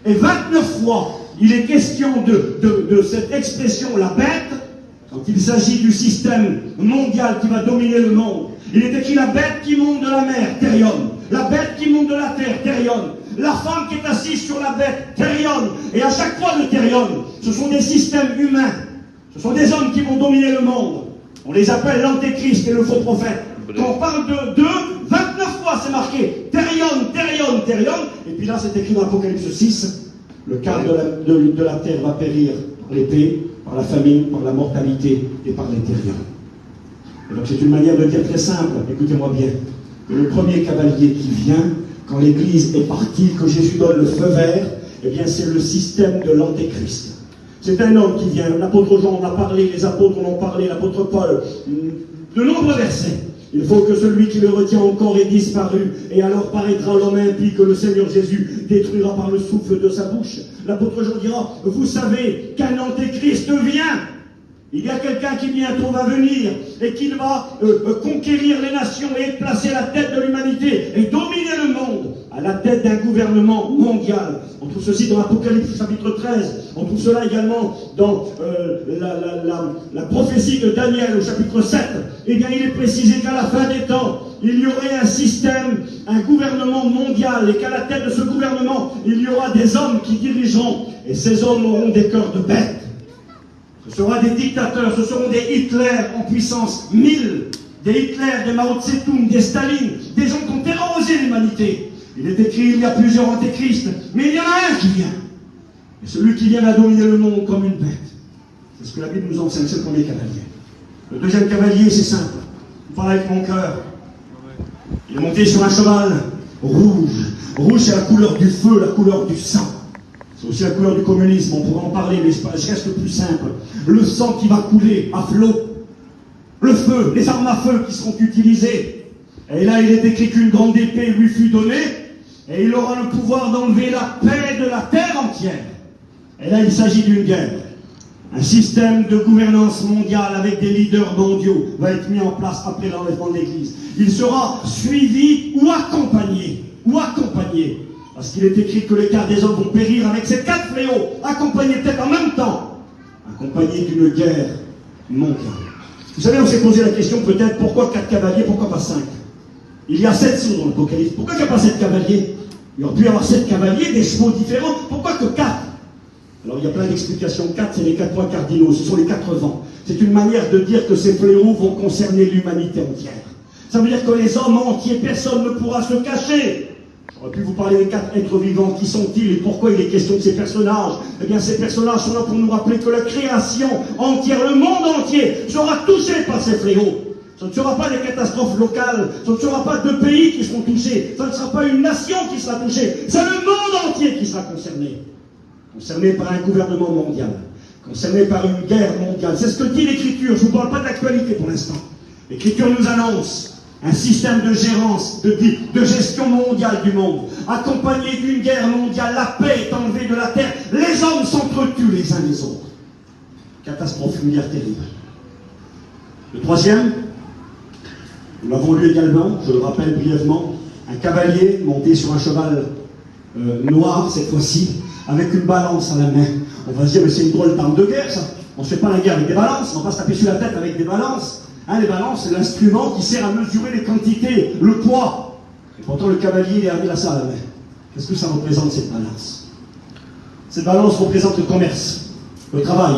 Et 29 fois, il est question de cette expression, la bête, quand il s'agit du système mondial qui va dominer le monde. Il est écrit la bête qui monte de la mer, thérion. La bête qui monte de la terre, thérion. La femme qui est assise sur la bête, Thérion. Et à chaque fois, le Thérion, ce sont des systèmes humains. Ce sont des hommes qui vont dominer le monde. On les appelle l'antéchrist et le faux prophète. Quand on parle de 29 fois, c'est marqué Thérion, Thérion, Thérion. Et puis là, c'est écrit dans l'Apocalypse 6. Le quart de la terre va périr par l'épée, par la famine, par la mortalité et par les Thérions. Et donc c'est une manière de dire très simple, écoutez-moi bien, que le premier cavalier qui vient, quand l'Église est partie, que Jésus donne le feu vert, eh bien c'est le système de l'antéchrist. C'est un homme qui vient, l'apôtre Jean en a parlé, les apôtres en ont parlé, l'apôtre Paul, de nombreux versets. Il faut que celui qui le retient encore ait disparu, et alors paraîtra l'homme impie que le Seigneur Jésus détruira par le souffle de sa bouche. L'apôtre Jean dira, vous savez qu'un antéchrist vient. Il y a quelqu'un qui bientôt va venir et qui va conquérir les nations et être placé à la tête de l'humanité et dominer le monde à la tête d'un gouvernement mondial. On trouve ceci dans l'Apocalypse chapitre 13. On trouve cela également dans la prophétie de Daniel au chapitre 7. Eh bien, il est précisé qu'à la fin des temps, il y aurait un système, un gouvernement mondial et qu'à la tête de ce gouvernement, il y aura des hommes qui dirigeront et ces hommes auront des cœurs de bêtes. Ce seront des dictateurs, ce seront des Hitler en puissance 1000, des Hitler, des Mao Tse-tung, des Staline, des gens qui ont terrorisé l'humanité. Il est écrit, il y a plusieurs antéchrists, mais il y en a un qui vient. Et celui qui vient va dominer le monde comme une bête. C'est ce que la Bible nous enseigne, c'est le premier cavalier. Le deuxième cavalier, c'est simple. Je parle avec mon cœur. Il est monté sur un cheval rouge. Rouge, c'est la couleur du feu, la couleur du sang. C'est aussi la couleur du communisme, on pourrait en parler, mais je reste plus simple. Le sang qui va couler à flot. Le feu, les armes à feu qui seront utilisées. Et là, il est écrit qu'une grande épée lui fut donnée, et il aura le pouvoir d'enlever la paix de la terre entière. Et là, il s'agit d'une guerre. Un système de gouvernance mondiale avec des leaders mondiaux va être mis en place après l'enlèvement de l'Église. Il sera suivi ou accompagné. Parce qu'il est écrit que les quart des hommes vont périr avec ces 4 fléaux, accompagnés peut-être en même temps, accompagnés d'une guerre mondiale. Vous savez, on s'est posé la question peut-être, pourquoi 4 cavaliers, pourquoi pas 5? Il y a 7 sauts dans l'Apocalypse, pourquoi il n'y a pas 7 cavaliers? Il aurait pu y avoir 7 cavaliers, des chevaux différents, pourquoi que 4? Alors il y a plein d'explications. 4, c'est les 4 points cardinaux, ce sont les 4 vents. C'est une manière de dire que ces fléaux vont concerner l'humanité entière. Ça veut dire que les hommes entiers, personne ne pourra se cacher. J'aurais pu vous parler des 4 êtres vivants, qui sont-ils et pourquoi il est question de ces personnages? Eh bien, ces personnages sont là pour nous rappeler que la création entière, le monde entier, sera touché par ces fléaux. Ce ne sera pas des catastrophes locales, ce ne sera pas 2 pays qui seront touchés, ce ne sera pas une nation qui sera touchée, c'est le monde entier qui sera concerné. Concerné par un gouvernement mondial, concerné par une guerre mondiale. C'est ce que dit l'Écriture. Je ne vous parle pas d'actualité pour l'instant. L'Écriture nous annonce un système de gérance, de gestion mondiale du monde, accompagné d'une guerre mondiale. La paix est enlevée de la terre. Les hommes s'entretuent les uns les autres. Catastrophe, une guerre terrible. Le troisième, nous l'avons lu également, je le rappelle brièvement, un cavalier monté sur un cheval noir cette fois-ci, avec une balance à la main. On va se dire, mais c'est une drôle d'arme de guerre, ça. On ne fait pas la guerre avec des balances, on va pas se taper sur la tête avec des balances. Hein, les balances, c'est l'instrument qui sert à mesurer les quantités, le poids. Et pourtant, le cavalier, il a ça à la main. Qu'est-ce que ça représente, cette balance? Cette balance représente le commerce, le travail,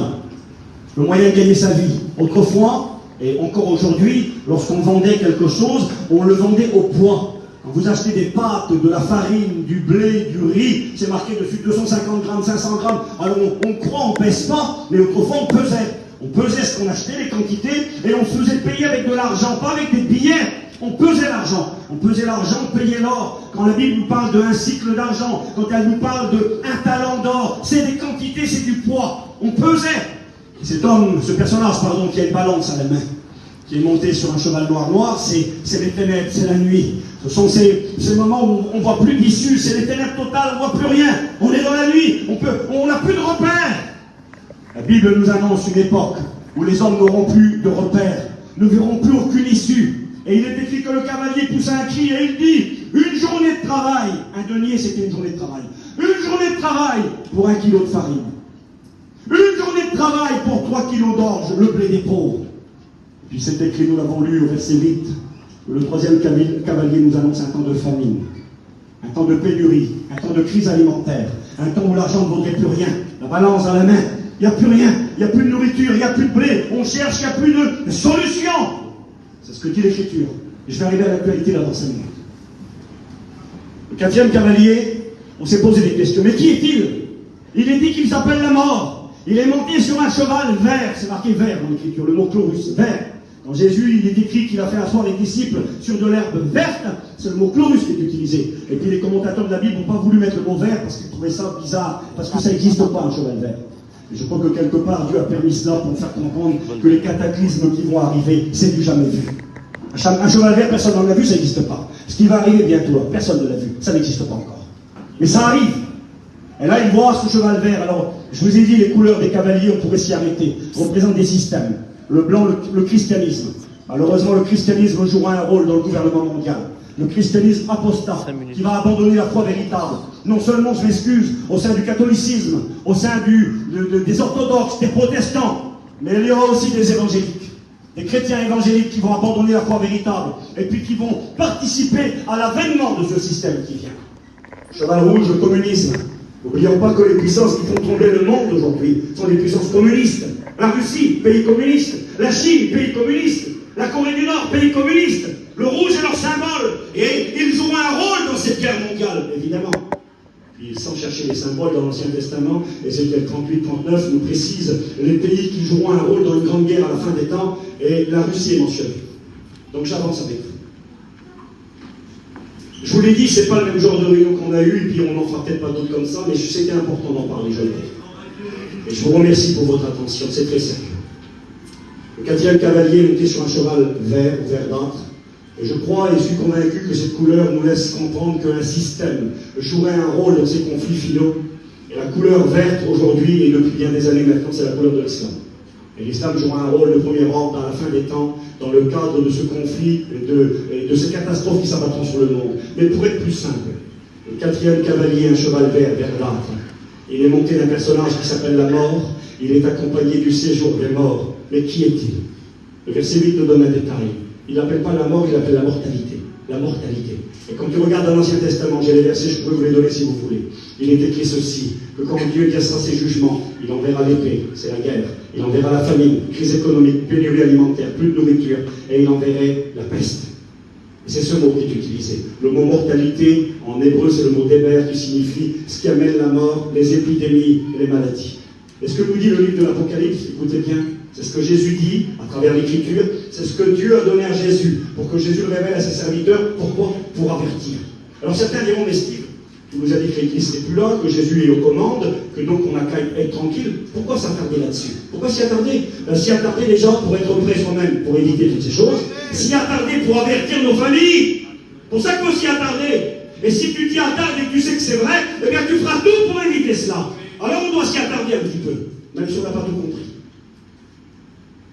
le moyen de gagner sa vie. Autrefois, et encore aujourd'hui, lorsqu'on vendait quelque chose, on le vendait au poids. Quand vous achetez des pâtes, de la farine, du blé, du riz, c'est marqué dessus 250 grammes, 500 grammes. Alors on croit, on ne pèse pas, mais autrefois on pesait. On pesait ce qu'on achetait, les quantités, et on se faisait payer avec de l'argent, pas avec des billets. On pesait l'argent. On pesait l'argent, on payait l'or. Quand la Bible nous parle d'un cycle d'argent, quand elle nous parle d'un talent d'or, c'est des quantités, c'est du poids. On pesait. Et cet homme, ce personnage, pardon, qui a une balance à la main, qui est monté sur un cheval noir, c'est les ténèbres, c'est la nuit. Ce sont ces moments où on ne voit plus d'issue, c'est les ténèbres totales, on ne voit plus rien. On est dans la nuit, on n'a plus de repères. La Bible nous annonce une époque où les hommes n'auront plus de repères, ne verront plus aucune issue. Et il est écrit que le cavalier pousse un cri et il dit, une journée de travail, un denier c'était une journée de travail, une journée de travail pour 1 kilo de farine, une journée de travail pour 3 kilos d'orge, le blé des pauvres. Et puis c'est écrit, nous l'avons lu au verset 8, le troisième cavalier nous annonce un temps de famine, un temps de pénurie, un temps de crise alimentaire, un temps où l'argent ne vaudrait plus rien, la balance à la main, il n'y a plus rien, il n'y a plus de nourriture, il n'y a plus de blé, on cherche, il n'y a plus de solution. C'est ce que dit l'Écriture. Et je vais arriver à l'actualité là dans 5 minutes. Le 4e cavalier, on s'est posé des questions. Mais qui est-il? Il est dit qu'il s'appelle la mort. Il est monté sur un cheval vert, c'est marqué vert dans l'Écriture, le mot chlorus, vert. Quand Jésus, il est écrit qu'il a fait asseoir les disciples sur de l'herbe verte, c'est le mot chlorus qui est utilisé. Et puis les commentateurs de la Bible n'ont pas voulu mettre le mot vert parce qu'ils trouvaient ça bizarre, parce que ça n'existe pas un cheval vert. Et je crois que quelque part, Dieu a permis cela pour faire comprendre que les cataclysmes qui vont arriver, c'est du jamais vu. Un cheval vert, personne n'en a vu, ça n'existe pas. Ce qui va arriver bientôt, personne ne l'a vu, ça n'existe pas encore. Mais ça arrive. Et là, il voit ce cheval vert. Alors, je vous ai dit, les couleurs des cavaliers, on pourrait s'y arrêter, représentent des systèmes. Le blanc, le christianisme. Malheureusement, le christianisme jouera un rôle dans le gouvernement mondial. Le christianisme apostat, qui va abandonner la foi véritable. Non seulement, je m'excuse, au sein du catholicisme, au sein des orthodoxes, des protestants, mais il y aura aussi des évangéliques. Des chrétiens évangéliques qui vont abandonner la foi véritable et puis qui vont participer à l'avènement de ce système qui vient. Cheval rouge, le communisme. N'oublions pas que les puissances qui font tomber le monde aujourd'hui sont des puissances communistes. La Russie, pays communiste. La Chine, pays communiste. La Corée du Nord, pays communiste. Le rouge est leur symbole. Et ils joueront un rôle dans cette guerre mondiale, évidemment. Puis, sans chercher les symboles dans l'Ancien Testament, Ézéchiel 38-39 nous précise les pays qui joueront un rôle dans une grande guerre à la fin des temps, et la Russie est mentionnée. Donc j'avance avec vous. Je vous l'ai dit, c'est pas le même genre de réunion qu'on a eu, et puis on n'en fera peut-être pas d'autres comme ça, mais c'était important d'en parler, je le dis. Et je vous remercie pour votre attention, c'est très sérieux. Le 4e cavalier est monté sur un cheval vert ou verdâtre. Et je crois et suis convaincu que cette couleur nous laisse comprendre qu'un système jouerait un rôle dans ces conflits finaux. Et la couleur verte aujourd'hui, et depuis bien des années maintenant, c'est la couleur de l'islam. Et l'islam jouera un rôle de premier ordre à la fin des temps, dans le cadre de ce conflit et de ces catastrophes qui s'abattront sur le monde. Mais pour être plus simple, le 4e cavalier, un cheval vert, verdâtre, il est monté d'un personnage qui s'appelle la mort, il est accompagné du séjour des morts. Mais qui est-il? Le verset 8 nous donne un détail. Il n'appelle pas la mort, il appelle la mortalité. La mortalité. Et quand tu regardes dans l'Ancien Testament, j'ai les versets, je peux vous les donner si vous voulez. Il est écrit ceci, que quand Dieu exercera ses jugements, il enverra l'épée, c'est la guerre. Il enverra la famine, crise économique, pénurie alimentaire, plus de nourriture, et il enverrait la peste. Et c'est ce mot qui est utilisé. Le mot mortalité, en hébreu, c'est le mot déber, qui signifie ce qui amène la mort, les épidémies et les maladies. Et ce que nous dit le livre de l'Apocalypse, écoutez bien, c'est ce que Jésus dit à travers l'Écriture, c'est ce que Dieu a donné à Jésus, pour que Jésus le révèle à ses serviteurs. Pourquoi? Pour avertir. Alors certains diront, mais Steve, tu nous as dit que l'Église n'est plus là, que Jésus est aux commandes, que donc on n'a qu'à être tranquille. Pourquoi s'attarder là-dessus? Pourquoi s'y attarder? S'y attarder déjà pour être prêt soi-même, pour éviter toutes ces choses. S'y attarder pour avertir nos familles. Pour ça qu'il faut s'y attarder. Et si tu t'y attardes et que tu sais que c'est vrai, eh bien tu feras tout pour éviter cela. Alors on doit s'y attarder un petit peu, même si on n'a pas tout compris.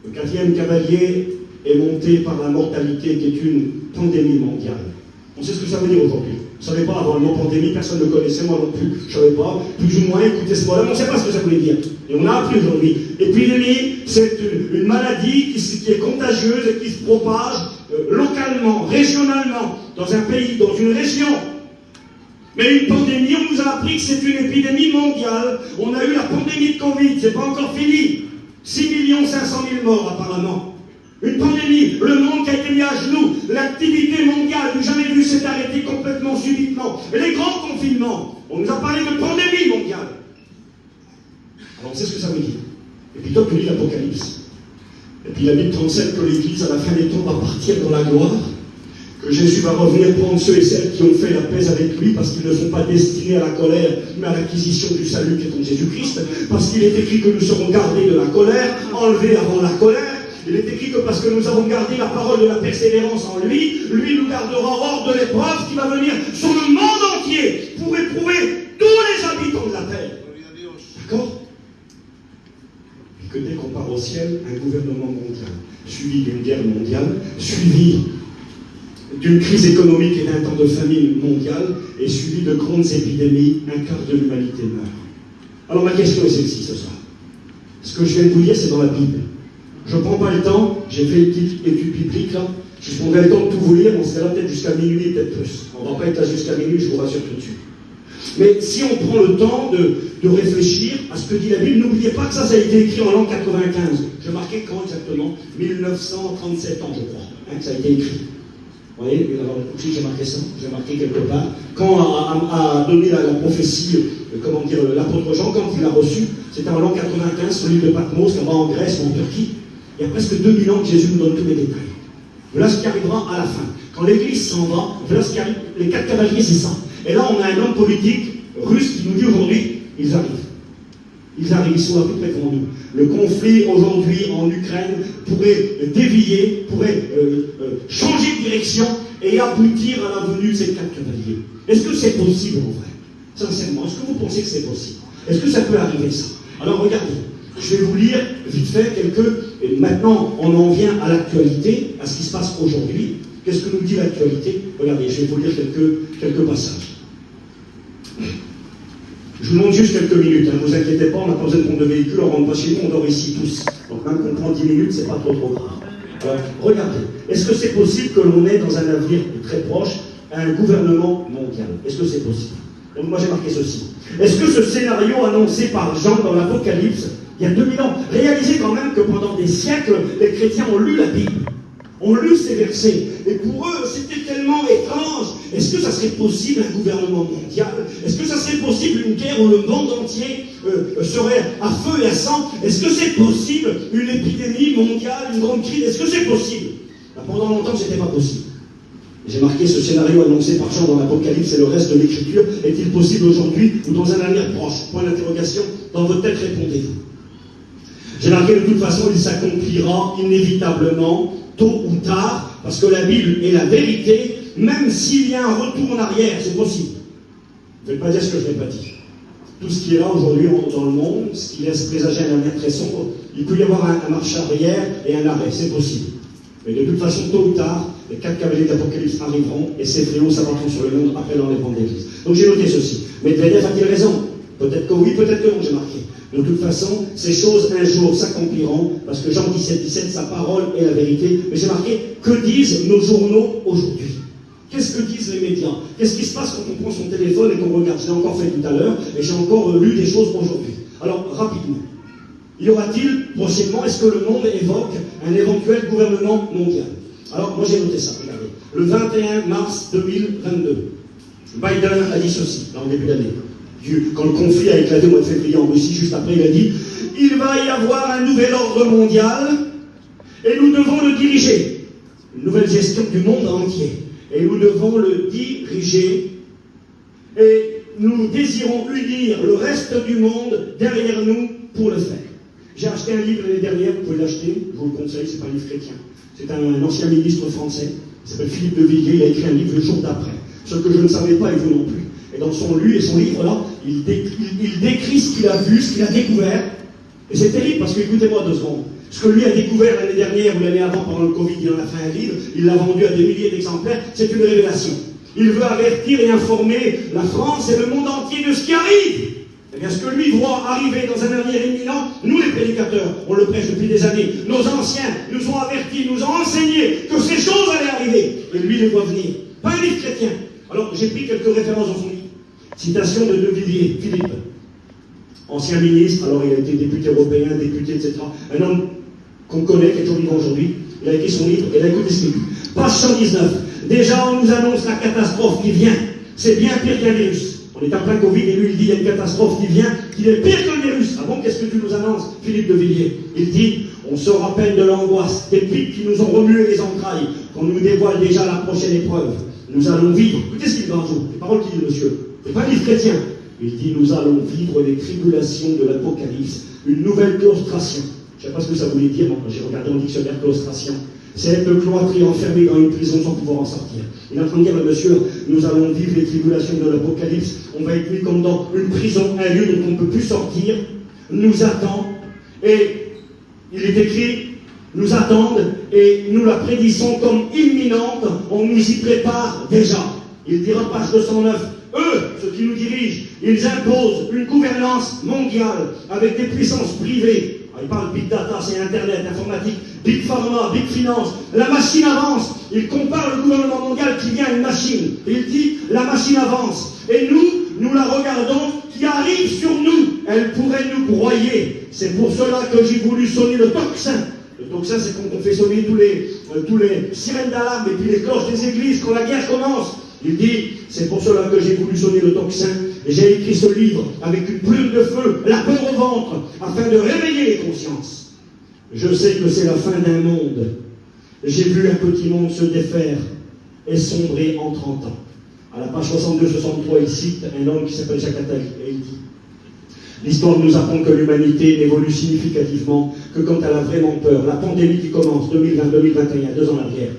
Le 4e cavalier est monté par la mortalité qui est une pandémie mondiale. On sait ce que ça veut dire aujourd'hui. Vous ne savez pas, avant le mot pandémie, personne ne connaissait, moi non plus. Je ne savais pas, plus ou moins, écoutez ce mot-là, mais on ne sait pas ce que ça voulait dire. Et on a appris aujourd'hui. Épidémie, c'est une maladie qui est contagieuse et qui se propage localement, régionalement, dans un pays, dans une région. Mais une pandémie, on nous a appris que c'est une épidémie mondiale. On a eu la pandémie de Covid, c'est pas encore fini. 6 500 000 morts apparemment. Une pandémie, le monde qui a été mis à genoux, l'activité mondiale, du jamais vu, s'est arrêtée complètement subitement. Et les grands confinements, on nous a parlé de pandémie mondiale. Alors on sait ce que ça veut dire. Et puis toi tu lis l'Apocalypse. Et puis la Bible te renseigne que l'Église à la fin des temps va partir dans la gloire. Que Jésus va revenir prendre ceux et celles qui ont fait la paix avec lui, parce qu'ils ne sont pas destinés à la colère, mais à l'acquisition du salut qui est en Jésus-Christ, parce qu'il est écrit que nous serons gardés de la colère, enlevés avant la colère. Il est écrit que parce que nous avons gardé la parole de la persévérance en lui, lui nous gardera hors de l'épreuve qui va venir sur le monde entier pour éprouver tous les habitants de la terre. D'accord? Et que dès qu'on part au ciel, un gouvernement mondial, suivi d'une guerre mondiale, suivi d'une crise économique et d'un temps de famine mondiale, et suivi de grandes épidémies, un quart de l'humanité meurt. Alors ma question est celle-ci ce soir. Ce que je viens de vous dire, c'est dans la Bible. Je ne prends pas le temps, j'ai fait une petite étude biblique là, je prendrai le temps de tout vous lire, on serait là peut-être jusqu'à minuit, peut-être plus. On ne va pas être là jusqu'à minuit, je vous rassure tout de suite. Mais si on prend le temps de réfléchir à ce que dit la Bible, n'oubliez pas que ça a été écrit en l'an 95. Je marquais quand exactement 1937 ans, je crois, hein, que ça a été écrit. Vous voyez, aussi j'ai marqué ça, j'ai marqué quelque part. Quand a donné la prophétie, comment dire, l'apôtre Jean, quand il l'a reçu, c'était en l'an 95, sur l'île de Patmos, là-bas en Grèce ou en Turquie. Il y a presque 2000 ans que Jésus nous donne tous les détails. Voilà ce qui arrivera à la fin. Quand l'Église s'en va, voilà ce qui arrive. Les 4 cavaliers, c'est ça. Et là, on a un homme politique russe qui nous dit aujourd'hui, ils arrivent. Ils arrivent, ils sont là tout près devant nous. Le conflit aujourd'hui en Ukraine pourrait dévier, pourrait changer de direction et aboutir à la venue de ces 4 cavaliers. Est-ce que c'est possible en vrai? Sincèrement, est-ce que vous pensez que c'est possible? Est-ce que ça peut arriver ça? Alors regardez, je vais vous lire vite fait et maintenant on en vient à l'actualité, à ce qui se passe aujourd'hui. Qu'est-ce que nous dit l'actualité? Regardez, je vais vous lire quelques passages. Je vous demande juste quelques minutes, ne vous inquiétez pas, on n'a pas besoin de prendre de véhicule, on rentre pas chez nous, on dort ici tous. Donc même qu'on prend 10 minutes, c'est pas trop grave. Alors, regardez, est-ce que c'est possible que l'on ait dans un avenir très proche un gouvernement mondial? Est-ce que c'est possible? Donc moi j'ai marqué ceci. Est-ce que ce scénario annoncé par Jean dans l'Apocalypse, il y a 2000 ans, réalisez quand même que pendant des siècles, les chrétiens ont lu la Bible, ont lu ces versets, et pour eux c'était tellement étrange. Est-ce que ça serait possible un gouvernement mondial? Est-ce que ça serait possible une guerre où le monde entier serait à feu et à sang? Est-ce que c'est possible une épidémie mondiale, une grande crise? Est-ce que c'est possible? Pendant longtemps c'était pas possible. J'ai marqué ce scénario annoncé par Jean dans l'Apocalypse et le reste de l'écriture. Est-il possible aujourd'hui ou dans un avenir proche? Point d'interrogation. Dans votre tête, répondez-vous. J'ai marqué de toute façon, il s'accomplira inévitablement, tôt ou tard, parce que la Bible est la vérité, même s'il y a un retour en arrière, c'est possible. Je ne vais pas dire ce que je n'ai pas dit. Tout ce qui est là aujourd'hui dans le monde, ce qui laisse présager un avenir très sombre, il peut y avoir un marche arrière et un arrêt, c'est possible. Mais de toute façon, tôt ou tard, les 4 cavaliers d'Apocalypse arriveront et ces fléaux s'abattront sur le monde après l'enlèvement de l'Église. Donc j'ai noté ceci. Medvedev a-t-il raison? Peut-être que oui, peut-être que non, j'ai marqué. De toute façon, ces choses un jour s'accompliront, parce que Jean 17, sa parole est la vérité. Mais j'ai marqué, que disent nos journaux aujourd'hui? Qu'est-ce que disent les médias? Qu'est-ce qui se passe quand on prend son téléphone et qu'on regarde? Je l'ai encore fait tout à l'heure, et j'ai encore lu des choses aujourd'hui. Alors, rapidement. Y aura-t-il prochainement, est-ce que le monde évoque un éventuel gouvernement mondial? Alors, moi j'ai noté ça, regardez. Le 21 mars 2022, Biden a dit ceci, dans le début d'année. Quand le conflit a éclaté au mois de février en Russie, juste après, il a dit « Il va y avoir un nouvel ordre mondial et nous devons le diriger. Une nouvelle gestion du monde entier. Et nous devons le diriger et nous désirons unir le reste du monde derrière nous pour le faire. » J'ai acheté un livre l'année dernière, vous pouvez l'acheter, je vous le conseille, c'est pas un livre chrétien. C'est un ancien ministre français, il s'appelle Philippe de Villiers, il a écrit un livre le jour d'après. Ce que je ne savais pas et vous non plus. Et dans son livre-là, il décrit ce qu'il a vu, ce qu'il a découvert. Et c'est terrible parce que, écoutez-moi 2 secondes, ce que lui a découvert l'année dernière ou l'année avant pendant le Covid, il en a fait un livre, il l'a vendu à des milliers d'exemplaires, c'est une révélation. Il veut avertir et informer la France et le monde entier de ce qui arrive. Eh bien, ce que lui voit arriver dans un avenir imminent, nous les prédicateurs, on le prêche depuis des années, nos anciens nous ont avertis, nous ont enseigné que ces choses allaient arriver. Et lui les voit venir. Pas un livre chrétien. Alors, j'ai pris quelques références dans son livre. Citation de Villiers, Philippe, ancien ministre, alors il a été député européen, député, etc. Un homme qu'on connaît, qui est toujours vivant aujourd'hui. Il a écrit son livre, et là, écoutez ce qu'il dit. Page 119. Déjà, on nous annonce la catastrophe qui vient. C'est bien pire qu'un virus. On est en plein Covid, et lui, il dit, il y a une catastrophe qui vient, qui est pire que le virus. Ah bon, qu'est-ce que tu nous annonces, Philippe de Villiers? Il dit, on se rappelle de l'angoisse, des pics qui nous ont remué les entrailles, qu'on nous dévoile déjà la prochaine épreuve. Nous allons vivre. Écoutez ce qu'il dit dans un jour, les paroles qu'il dit, monsieur. C'est pas un livre chrétien. Il dit, nous allons vivre les tribulations de l'Apocalypse, une nouvelle claustration. Je ne sais pas ce que ça voulait dire, moi, j'ai regardé en dictionnaire claustration. C'est être cloîtré, enfermé dans une prison sans pouvoir en sortir. Il est en train de dire, le monsieur, nous allons vivre les tribulations de l'Apocalypse, on va être mis comme dans une prison, un lieu dont on ne peut plus sortir, nous attend, et il est écrit, nous attendent, et nous la prédisons comme imminente, on nous y prépare déjà. Il dira, page 209, eux, ceux qui nous dirigent, ils imposent une gouvernance mondiale avec des puissances privées Alors, il parle Big Data, c'est Internet, informatique, Big Pharma, Big Finance. La machine avance. Il compare le gouvernement mondial qui vient à une machine. Il dit, la machine avance. Et nous la regardons qui arrive sur nous. Elle pourrait nous broyer. C'est pour cela que j'ai voulu sonner le tocsin. Le tocsin, c'est quand on fait sonner tous les sirènes d'alarme et puis les cloches des églises quand la guerre commence. Il dit, c'est pour cela que j'ai voulu sonner le tocsin. Et j'ai écrit ce livre avec une plume de feu, la peur au ventre, afin de réveiller les consciences. Je sais que c'est la fin d'un monde. J'ai vu un petit monde se défaire et sombrer en 30 ans. À la page 62-63, il cite un homme qui s'appelle Jacques Attali, et il dit « L'histoire nous apprend que l'humanité n'évolue significativement que quand elle a vraiment peur. La pandémie qui commence, 2020-2021, 2 ans en arrière,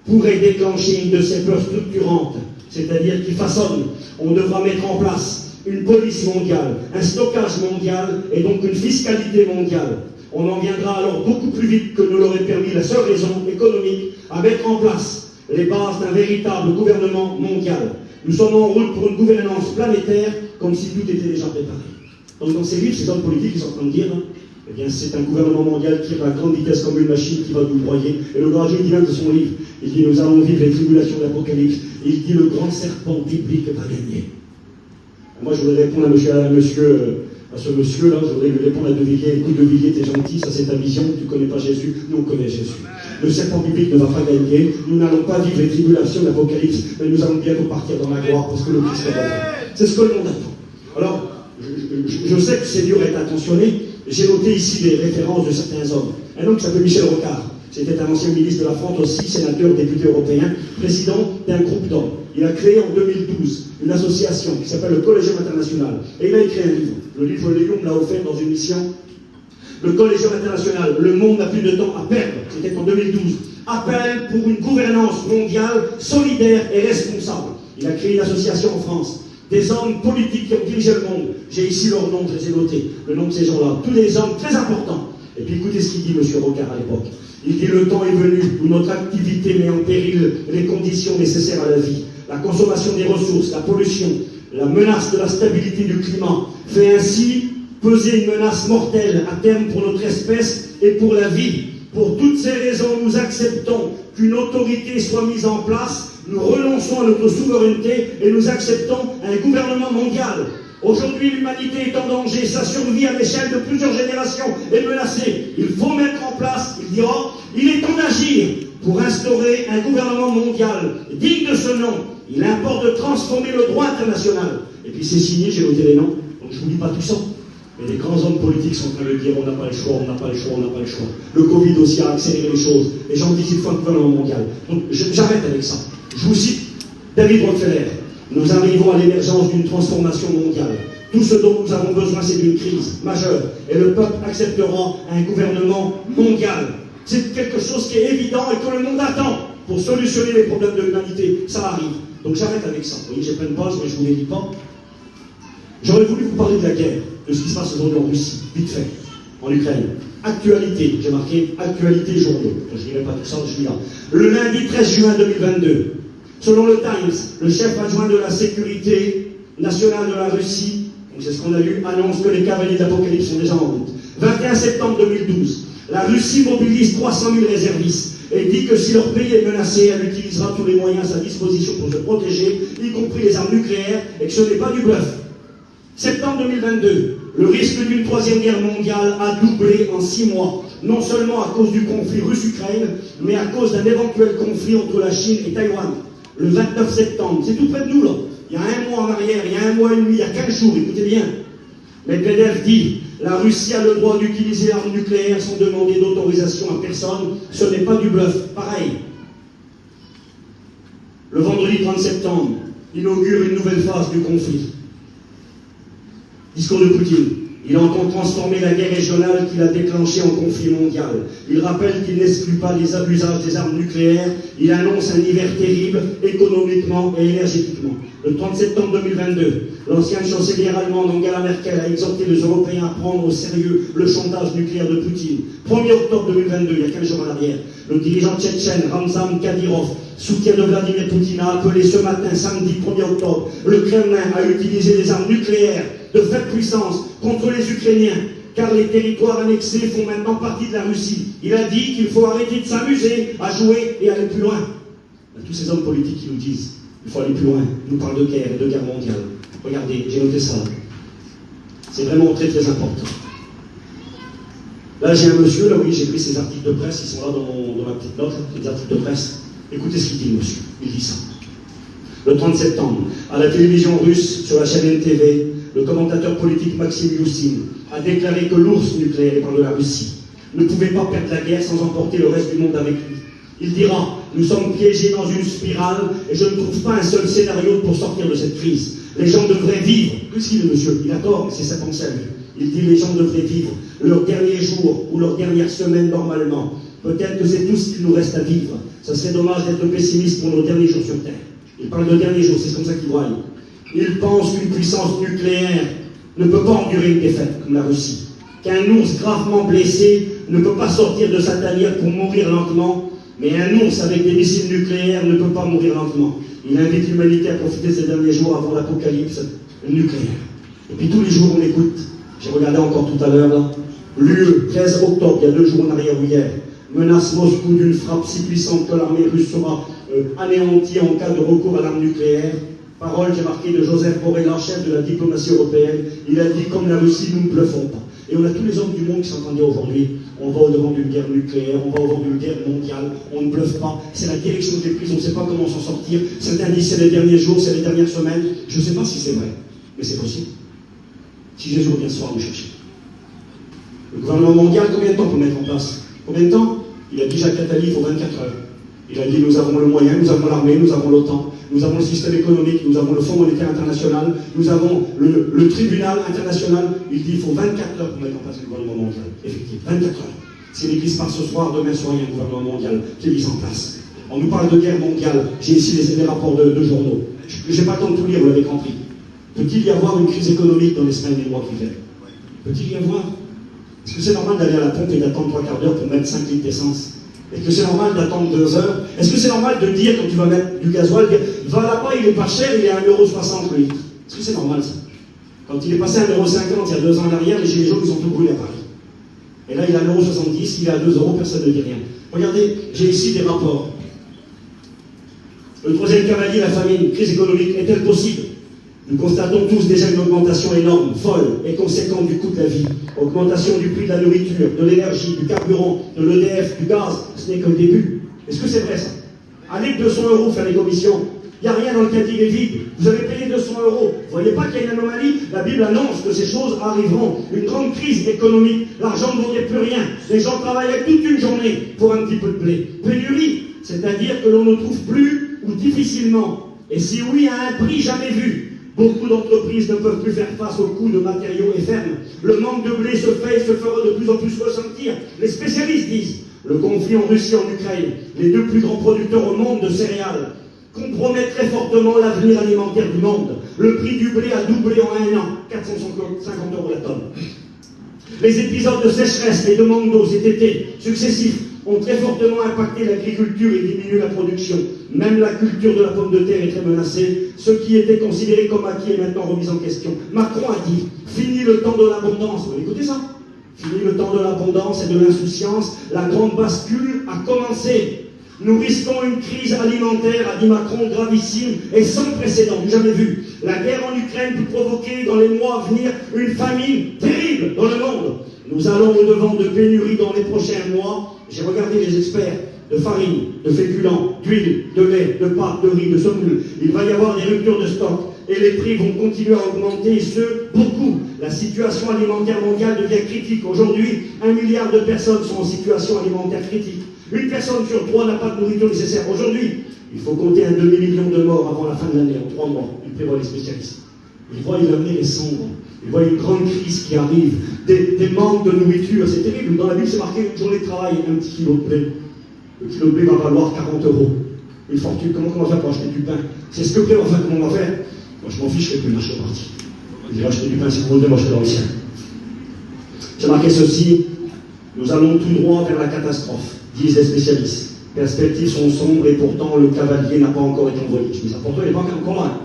pourrait déclencher une de ces peurs structurantes, c'est-à-dire qui façonne. On devra mettre en place une police mondiale, un stockage mondial et donc une fiscalité mondiale. On en viendra alors beaucoup plus vite que nous l'aurait permis la seule raison économique à mettre en place les bases d'un véritable gouvernement mondial. Nous sommes en route pour une gouvernance planétaire comme si tout était déjà préparé. Donc dans ces livres, ces hommes politiques, ils sont en train de dire, eh bien c'est un gouvernement mondial qui va à grande vitesse comme une machine qui va nous broyer. Et le gardien dit même de son livre, il dit nous allons vivre les tribulations de l'Apocalypse. Il dit le grand serpent biblique va gagner. Moi je voudrais répondre à ce monsieur-là, je voudrais lui répondre à De Villiers. Écoute, De Villiers, t'es gentil, ça c'est ta vision, tu ne connais pas Jésus, nous on connaît Jésus. Le serpent biblique ne va pas gagner, nous n'allons pas vivre les tribulations de l'Apocalypse, mais nous allons bientôt partir dans la gloire parce que le Christ est venu. C'est ce que le monde attend. Alors, je sais que c'est dur à être attentionné, j'ai noté ici des références de certains hommes. Un homme qui s'appelle Michel Rocard, c'était un ancien ministre de la France aussi, sénateur, député européen, président d'un groupe d'hommes. Il a créé en 2012 une association qui s'appelle le Collégium International. Et il a écrit un livre. Le livre Léon me l'a offert dans une mission. Le Collégium International, le monde n'a plus de temps à perdre. C'était en 2012. Appel pour une gouvernance mondiale solidaire et responsable. Il a créé une association en France. Des hommes politiques qui ont dirigé le monde. J'ai ici leur nom, je les ai notés. Le nom de ces gens-là. Tous des hommes très importants. Et puis écoutez ce qu'il dit, M. Rocard, à l'époque. Il dit le temps est venu où notre activité met en péril les conditions nécessaires à la vie. La consommation des ressources, la pollution, la menace de la stabilité du climat fait ainsi peser une menace mortelle à terme pour notre espèce et pour la vie. Pour toutes ces raisons, nous acceptons qu'une autorité soit mise en place, nous renonçons à notre souveraineté et nous acceptons un gouvernement mondial. Aujourd'hui, l'humanité est en danger, sa survie à l'échelle de plusieurs générations est menacée. Il faut mettre en place, il dira, il est temps d'agir pour instaurer un gouvernement mondial digne de ce nom. Il importe de transformer le droit international. Et puis c'est signé, j'ai noté les noms, donc je ne vous dis pas tout ça. Mais les grands hommes politiques sont en train de dire on n'a pas le choix, on n'a pas le choix, on n'a pas le choix. Le Covid aussi a accéléré les choses. Les gens disent qu'il faut un gouvernement mondial. Donc j'arrête avec ça. Je vous cite David Rockefeller. Nous arrivons à l'émergence d'une transformation mondiale. Tout ce dont nous avons besoin, c'est d'une crise majeure. Et le peuple acceptera un gouvernement mondial. C'est quelque chose qui est évident et que le monde attend pour solutionner les problèmes de l'humanité. Ça arrive. Donc j'arrête avec ça. Vous voyez, j'ai plein de pages, mais je ne vous les dis pas. J'aurais voulu vous parler de la guerre, de ce qui se passe aujourd'hui en Russie, vite fait, en Ukraine. Actualité, j'ai marqué actualité journaux. Je ne dirai pas tout ça, je suis là. Le lundi 13 juin 2022, selon le Times, le chef adjoint de la sécurité nationale de la Russie, c'est ce qu'on a lu, annonce que les cavaliers d'Apocalypse sont déjà en route. 21 septembre 2012, la Russie mobilise 300 000 réservistes et dit que si leur pays est menacé, elle utilisera tous les moyens à sa disposition pour se protéger, y compris les armes nucléaires, et que ce n'est pas du bluff. Septembre 2022, le risque d'une troisième guerre mondiale a doublé en 6 mois, non seulement à cause du conflit russe-Ukraine, mais à cause d'un éventuel conflit entre la Chine et Taïwan. Le 29 septembre, c'est tout près de nous là, il y a 1 mois en arrière, il y a 1 mois et demi, il y a 15 jours, écoutez bien. Medvedev dit, la Russie a le droit d'utiliser l'arme nucléaire sans demander d'autorisation à personne, ce n'est pas du bluff, pareil. Le vendredi 30 septembre, inaugure une nouvelle phase du conflit. Discours de Poutine. Il entend transformer la guerre régionale qu'il a déclenchée en conflit mondial. Il rappelle qu'il n'exclut pas l'usage des armes nucléaires. Il annonce un hiver terrible, économiquement et énergétiquement. Le 30 septembre 2022, l'ancienne chancelière allemande Angela Merkel a exhorté les Européens à prendre au sérieux le chantage nucléaire de Poutine. 1er octobre 2022, il y a 15 jours en arrière, le dirigeant tchétchène Ramzan Kadyrov, soutien de Vladimir Poutine, a appelé ce matin, samedi 1er octobre, le Kremlin a utilisé des armes nucléaires de faible puissance contre les Ukrainiens. car les territoires annexés font maintenant partie de la Russie. Il a dit qu'il faut arrêter de s'amuser, à jouer et aller plus loin. Tous ces hommes politiques qui nous disent qu'il faut aller plus loin, ils nous parlent de guerre et de guerre mondiale. Regardez, j'ai noté ça. C'est vraiment très très important. Là, j'ai un monsieur, là, oui, j'ai pris ses articles de presse, ils sont là dans ma petite note, les articles de presse. Écoutez ce qu'il dit, monsieur. Il dit ça. Le 30 septembre, à la télévision russe, sur la chaîne NTV, le commentateur politique Maxime Youssine a déclaré que l'ours nucléaire, il parle de la Russie, ne pouvait pas perdre la guerre sans emporter le reste du monde avec lui. Il dira, nous sommes piégés dans une spirale et je ne trouve pas un seul scénario pour sortir de cette crise. Les gens devraient vivre, qu'est-ce qu'il dit monsieur? Il a tort, mais c'est sa pensée à lui. Il dit les gens devraient vivre leur dernier jour ou leur dernière semaine normalement. Peut-être que c'est tout ce qu'il nous reste à vivre. Ça serait dommage d'être pessimiste pour nos derniers jours sur Terre. Il parle de derniers jours, c'est comme ça qu'il voit. Il pense qu'une puissance nucléaire ne peut pas endurer une défaite comme la Russie. Qu'un ours gravement blessé ne peut pas sortir de sa tanière pour mourir lentement. Mais un ours avec des missiles nucléaires ne peut pas mourir lentement. Il invite l'humanité à profiter de ces derniers jours avant l'apocalypse nucléaire. Et puis tous les jours on écoute. J'ai regardé encore tout à l'heure là. L'UE, 13 octobre, il y a 2 jours en arrière ou hier, menace Moscou d'une frappe si puissante que l'armée russe sera anéantie en cas de recours à l'arme nucléaire. Parole, j'ai marqué, de Joseph Borrell, chef de la diplomatie européenne. Il a dit, comme la Russie, nous ne bluffons pas. Et on a tous les hommes du monde qui sont en train de dire aujourd'hui, on va au-devant d'une guerre nucléaire, on va au-devant d'une guerre mondiale, on ne bluffe pas, c'est la direction qui est prise, on ne sait pas comment s'en sortir. Certains disent c'est les derniers jours, c'est les dernières semaines. Je ne sais pas si c'est vrai, mais c'est possible. Si Jésus revient ce soir nous chercher. Le gouvernement mondial, combien de temps pour mettre en place? Combien de temps? Il a dit Jacques Attali, il faut 24 heures. Il a dit nous avons le moyen, nous avons l'armée, nous avons l'OTAN, nous avons le système économique, nous avons le Fonds monétaire international, nous avons le tribunal international. Il dit il faut 24 heures pour mettre en place le gouvernement mondial. Effectivement, 24 heures. Si l'Église part ce soir, demain soir, il y a un gouvernement mondial qui est mis en place. On nous parle de guerre mondiale. J'ai ici les rapports de journaux. Je n'ai pas le temps de tout lire, vous l'avez compris. Peut-il y avoir une crise économique dans les semaines et les mois qui viennent? Peut-il y avoir? Est-ce que c'est normal d'aller à la pompe et d'attendre 3 quarts d'heure pour mettre 5 litres d'essence? Est-ce que c'est normal d'attendre 2 heures? Est-ce que c'est normal de dire, quand tu vas mettre du gasoil, va là-bas, il est pas cher, il est à 1,60 € le litre? Est-ce que c'est normal ça? Quand il est passé à 1,50 € il y a 2 ans en arrière, les gilets jaunes ils ont tout brûlé à Paris. Et là il est à 1,70 €, il est à 2 €, personne ne dit rien. Regardez, j'ai ici des rapports. Le troisième cavalier, la famine, crise économique, est-elle possible? Nous constatons tous déjà une augmentation énorme, folle et conséquente du coût de la vie. Augmentation du prix de la nourriture, de l'énergie, du carburant, de l'EDF, du gaz. Ce n'est que le début. Est-ce que c'est vrai ça? Allez 200 € faire les commissions. Il n'y a rien dans le caddie, il est vide. Vous avez payé 200 €. Vous ne voyez pas qu'il y a une anomalie? La Bible annonce que ces choses arriveront. Une grande crise économique. L'argent ne vaudrait plus rien. Les gens travaillaient toute une journée pour un petit peu de blé. Pénurie, c'est-à-dire que l'on ne trouve plus ou difficilement. Et si oui, à un prix jamais vu. Beaucoup d'entreprises ne peuvent plus faire face aux coûts de matériaux et fermes. Le manque de blé se fait et se fera de plus en plus ressentir. Les spécialistes disent, le conflit en Russie et en Ukraine, les 2 plus grands producteurs au monde de céréales, compromet très fortement l'avenir alimentaire du monde. Le prix du blé a doublé en 1 an, 450 € la tonne. Les épisodes de sécheresse et de manque d'eau cet été, successifs, ont très fortement impacté l'agriculture et diminué la production. Même la culture de la pomme de terre est très menacée. Ce qui était considéré comme acquis est maintenant remis en question. Macron a dit, fini le temps de l'abondance. Vous écoutez ça? Fini le temps de l'abondance et de l'insouciance. La grande bascule a commencé. Nous risquons une crise alimentaire, a dit Macron, gravissime et sans précédent, jamais vu. La guerre en Ukraine peut provoquer dans les mois à venir une famine terrible dans le monde. Nous allons au-devant de pénuries dans les prochains mois. J'ai regardé les experts de farine, de féculents, d'huile, de lait, de pâtes, de riz, de semoule. Il va y avoir des ruptures de stock et les prix vont continuer à augmenter, et ce, beaucoup. La situation alimentaire mondiale devient critique. Aujourd'hui, 1 milliard de personnes sont en situation alimentaire critique. Une personne sur 3 n'a pas de nourriture nécessaire. Aujourd'hui, il faut compter un demi-million de morts avant la fin de l'année, en 3 mois. Ils prévoient les spécialistes. Ils voient l'avenir est sombre. Ils voient une grande crise qui arrive, des manques de nourriture. C'est terrible. Dans la Bible, c'est marqué une journée de travail, un petit kilo de blé. Le kilo de blé va valoir 40 €. Une fortune. Comment on va faire pour acheter du pain? C'est ce que plaît, enfin, comment on va faire? Moi, je m'en fiche, je ne fais plus marcher au parti. Je vais acheter du pain si vous voulez, moi, je serai dans le ciel. J'ai marqué ceci. Nous allons tout droit vers la catastrophe, disent les spécialistes. Les perspectives sont sombres et pourtant le cavalier n'a pas encore été envolé. Je dis ça pour toi, il n'est pas encore là.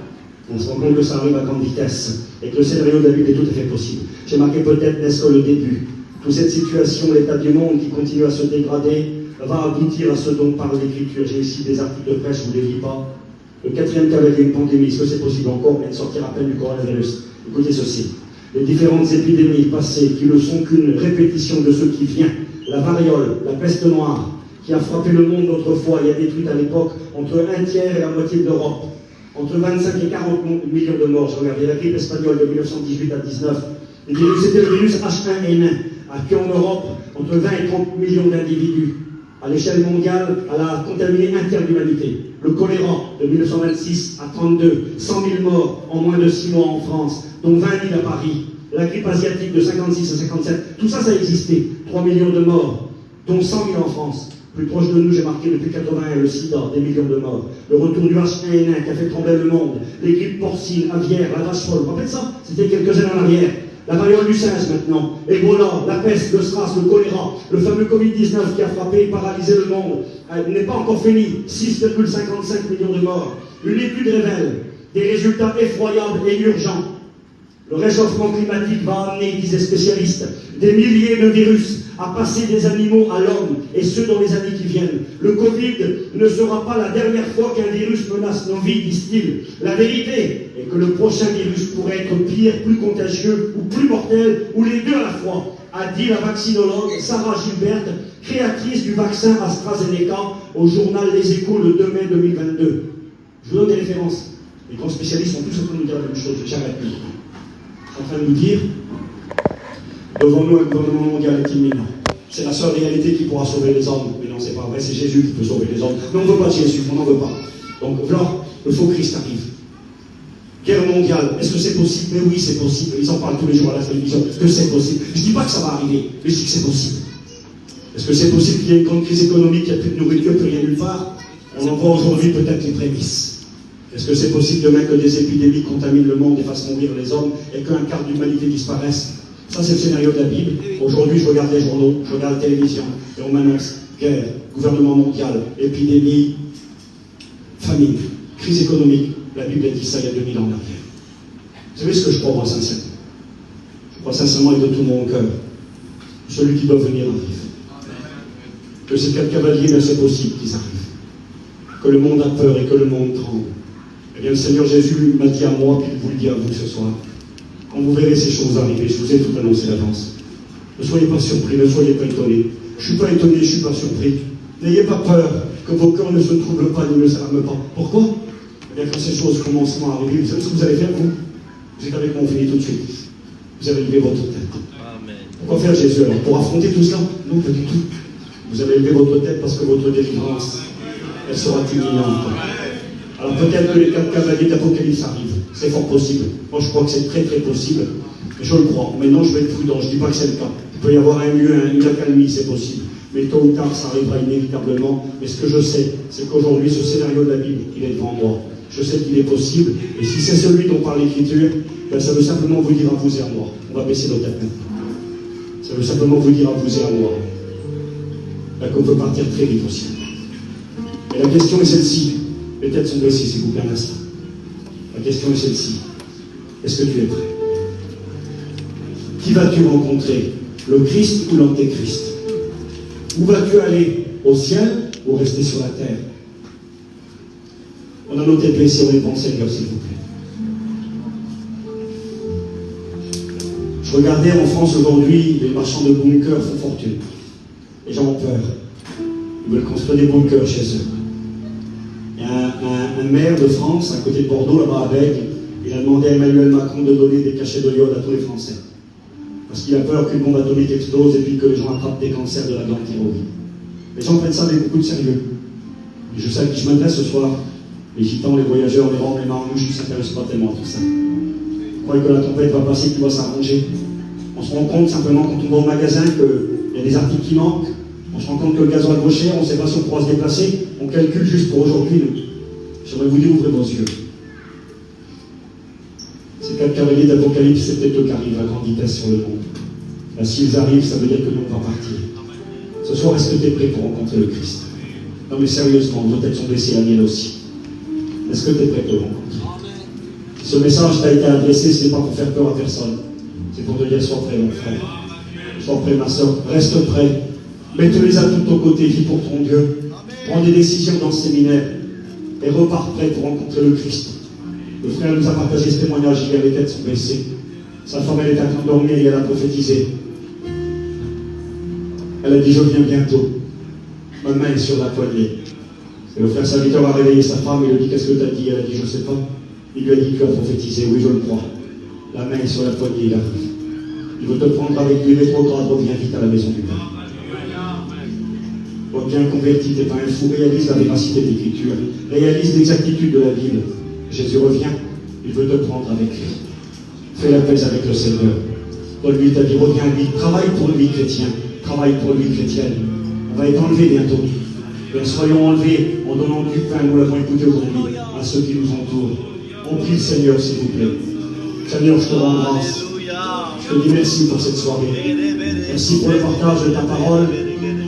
On se rend compte que ça arrive à grande vitesse et que le scénario de la Bible est tout à fait possible. J'ai marqué peut-être n'est-ce que le début. Toute cette situation, l'état du monde qui continue à se dégrader, va aboutir à ce dont parle l'Écriture. J'ai ici des articles de presse, je ne vous les lis pas. Le 4e cavalier, une pandémie, est-ce que c'est possible encore? On vient de sortir à peine du coronavirus. Écoutez ceci. Les différentes épidémies passées qui ne sont qu'une répétition de ce qui vient. La variole, la peste noire, qui a frappé le monde autrefois et a détruit à l'époque entre un tiers et la moitié de l'Europe. Entre 25 et 40 millions de morts. Je regardais la grippe espagnole de 1918 à 19. C'était le virus H1N1, a tué en Europe entre 20 et 30 millions d'individus. À l'échelle mondiale, elle a contaminé un tiers de l'humanité. Le choléra de 1926 à 32, 100 000 morts en moins de 6 mois en France, dont 20 000 à Paris. La grippe asiatique de 56 à 57, tout ça, ça a existé. 3 millions de morts, dont 100 000 en France. Plus proche de nous, j'ai marqué depuis 81 le sida, des millions de morts. Le retour du H1N1 qui a fait trembler le monde. Les grippes porcines, aviaires, la vache folle. Vous vous rappelez ça? C'était quelques années en arrière. La variole du singe maintenant, Ebola, la peste, le SRAS, le choléra, le fameux Covid-19 qui a frappé et paralysé le monde, n'est pas encore fini. 6,55 millions de morts. Une étude révèle des résultats effroyables et urgents. Le réchauffement climatique va amener, disent les spécialistes, des milliers de virus à passer des animaux à l'homme, et ce dans les années qui viennent. Le Covid ne sera pas la dernière fois qu'un virus menace nos vies, disent-ils. La vérité est que le prochain virus pourrait être pire, plus contagieux ou plus mortel, ou les deux à la fois, a dit la vaccinologue Sarah Gilbert, créatrice du vaccin AstraZeneca, au journal Les Échos le 2 mai 2022. Je vous donne des références. Les grands spécialistes sont tous en train de nous dire la même chose. J'arrête plus. En train de nous dire, devant nous, un gouvernement mondial est imminent. C'est la seule réalité qui pourra sauver les hommes. Mais non, c'est pas vrai, c'est Jésus qui peut sauver les hommes. Mais on ne veut pas de Jésus, on n'en veut pas. Donc voilà, le faux Christ arrive. Guerre mondiale, est-ce que c'est possible? Mais oui, c'est possible. Ils en parlent tous les jours à la télévision. Est-ce que c'est possible? Je ne dis pas que ça va arriver, mais je dis que c'est possible. Est-ce que c'est possible qu'il y ait une grande crise économique, qu'il n'y a plus de nourriture, plus rien nulle part? On en voit aujourd'hui peut-être les prémices. Est-ce que c'est possible demain que des épidémies contaminent le monde et fassent mourir les hommes et qu'un quart de l'humanité disparaisse? Ça, c'est le scénario de la Bible. Aujourd'hui, je regarde les journaux, je regarde la télévision, et on m'annonce guerre, gouvernement mondial, épidémie, famine, crise économique. La Bible a dit ça il y a 2000 ans en arrière. Vous savez ce que je crois, moi, sincèrement? Je crois sincèrement et de tout mon cœur, celui qui doit venir arrive. Que ces 4 cavaliers, bien c'est possible qu'ils arrivent. Que le monde a peur et que le monde tremble. Eh bien, le Seigneur Jésus m'a dit à moi, puis il vous le dit à vous ce soir. Quand vous verrez ces choses arriver, je vous ai tout annoncé d'avance. Ne soyez pas surpris, ne soyez pas étonnés. Je ne suis pas étonné, je ne suis pas surpris. N'ayez pas peur que vos cœurs ne se troublent pas ni ne s'arment pas. Pourquoi? Eh bien, quand ces choses commenceront à arriver, vous savez ce que vous allez faire, vous? Vous êtes avec moi, on finit tout de suite. Vous allez lever votre tête. Amen. Pourquoi faire Jésus alors? Pour affronter tout cela? Non, pas du tout. Vous allez lever votre tête parce que votre délivrance, elle sera imminente. Alors peut-être que les 4 cavaliers d'Apocalypse arrivent. C'est fort possible. Moi, je crois que c'est très très possible. Je le crois. Maintenant, je vais être prudent. Je ne dis pas que c'est le cas. Il peut y avoir un mieux, une accalmie, c'est possible. Mais tôt ou tard, ça arrivera inévitablement. Mais ce que je sais, c'est qu'aujourd'hui, ce scénario de la Bible, il est devant moi. Je sais qu'il est possible. Et si c'est celui dont parle l'Écriture, ben, ça veut simplement vous dire à vous et à moi. On va baisser nos têtes maintenant. Ça veut simplement vous dire à vous et à moi ben, qu'on peut partir très vite au ciel. Et la question est celle-ci. Les têtes sont baissées, s'il vous plaît, un instant. La question est celle-ci. Est-ce que tu es prêt? Qui vas-tu rencontrer? Le Christ ou l'Antéchrist? Où vas-tu aller? Au ciel ou rester sur la terre? On a nos têtes baissées, on est pensé, s'il vous plaît. Je regardais en France aujourd'hui, les marchands de bunkers font fortune. Les gens ont peur. Ils veulent construire des bunkers chez eux. Il y a un maire de France, à côté de Bordeaux, là-bas à Bègue, il a demandé à Emmanuel Macron de donner des cachets de iode à tous les Français. Parce qu'il a peur qu'une bombe atomique explose et puis que les gens attrapent des cancers de la glande thyroïde. Les gens prennent ça avec beaucoup de sérieux. Et je sais à qui je m'adresse ce soir. Les gitans, les voyageurs, les roms, les marmouches, qui ne s'intéressent pas tellement à tout ça. Vous croyez que la tempête va passer, qu'il va s'arranger? On se rend compte simplement quand on va au magasin qu'il y a des articles qui manquent. On se rend compte que le gasoil vaut cher, on ne sait pas si on pourra se déplacer. On calcule juste pour aujourd'hui. J'aimerais vous dire, ouvrez vos yeux. Ces 4 cavaliers d'Apocalypse, c'est peut-être eux qui arrivent à grande vitesse sur le monde. Là, s'ils arrivent, ça veut dire que nous, on va partir. Ce soir, est-ce que tu es prêt pour rencontrer le Christ? Non mais sérieusement, nos têtes sont baissées, la mienne aussi. Est-ce que tu es prêt pour le rencontrer? Ce message t'a été adressé, ce n'est pas pour faire peur à personne. C'est pour te dire, sois prêt, mon frère. Sois prêt, ma soeur. Reste prêt. Mets-les à tout ton côté, vis pour ton Dieu. Prends des décisions dans ce séminaire et repars prêt pour rencontrer le Christ. Le frère nous a partagé ce témoignage hier, les têtes sont baissées. Sa femme, elle était endormie et elle a prophétisé. Elle a dit, je viens bientôt. Ma main est sur la poignée. Et le frère serviteur a réveillé sa femme et lui a dit, qu'est-ce que tu as dit? Elle a dit, je ne sais pas. Il lui a dit, tu as prophétisé. Oui, je le crois. La main est sur la poignée, il arrive. Il veut te prendre avec lui rétrograde, reviens vite à la maison du Père. Reviens converti, t'es pas un fou, réalise la véracité de l'Écriture, réalise l'exactitude de la Bible. Jésus revient, il veut te prendre avec lui. Fais la paix avec le Seigneur. Donne-lui ta vie, reviens à lui. Travaille pour lui, chrétien. Travaille pour lui, chrétienne. On va être enlevé bientôt. Bien, soyons enlevés en donnant du pain, nous l'avons écouté aujourd'hui, à ceux qui nous entourent. On prie le Seigneur, s'il vous plaît. Seigneur, je te rends grâce. Je te dis merci pour cette soirée. Merci pour le partage de ta parole.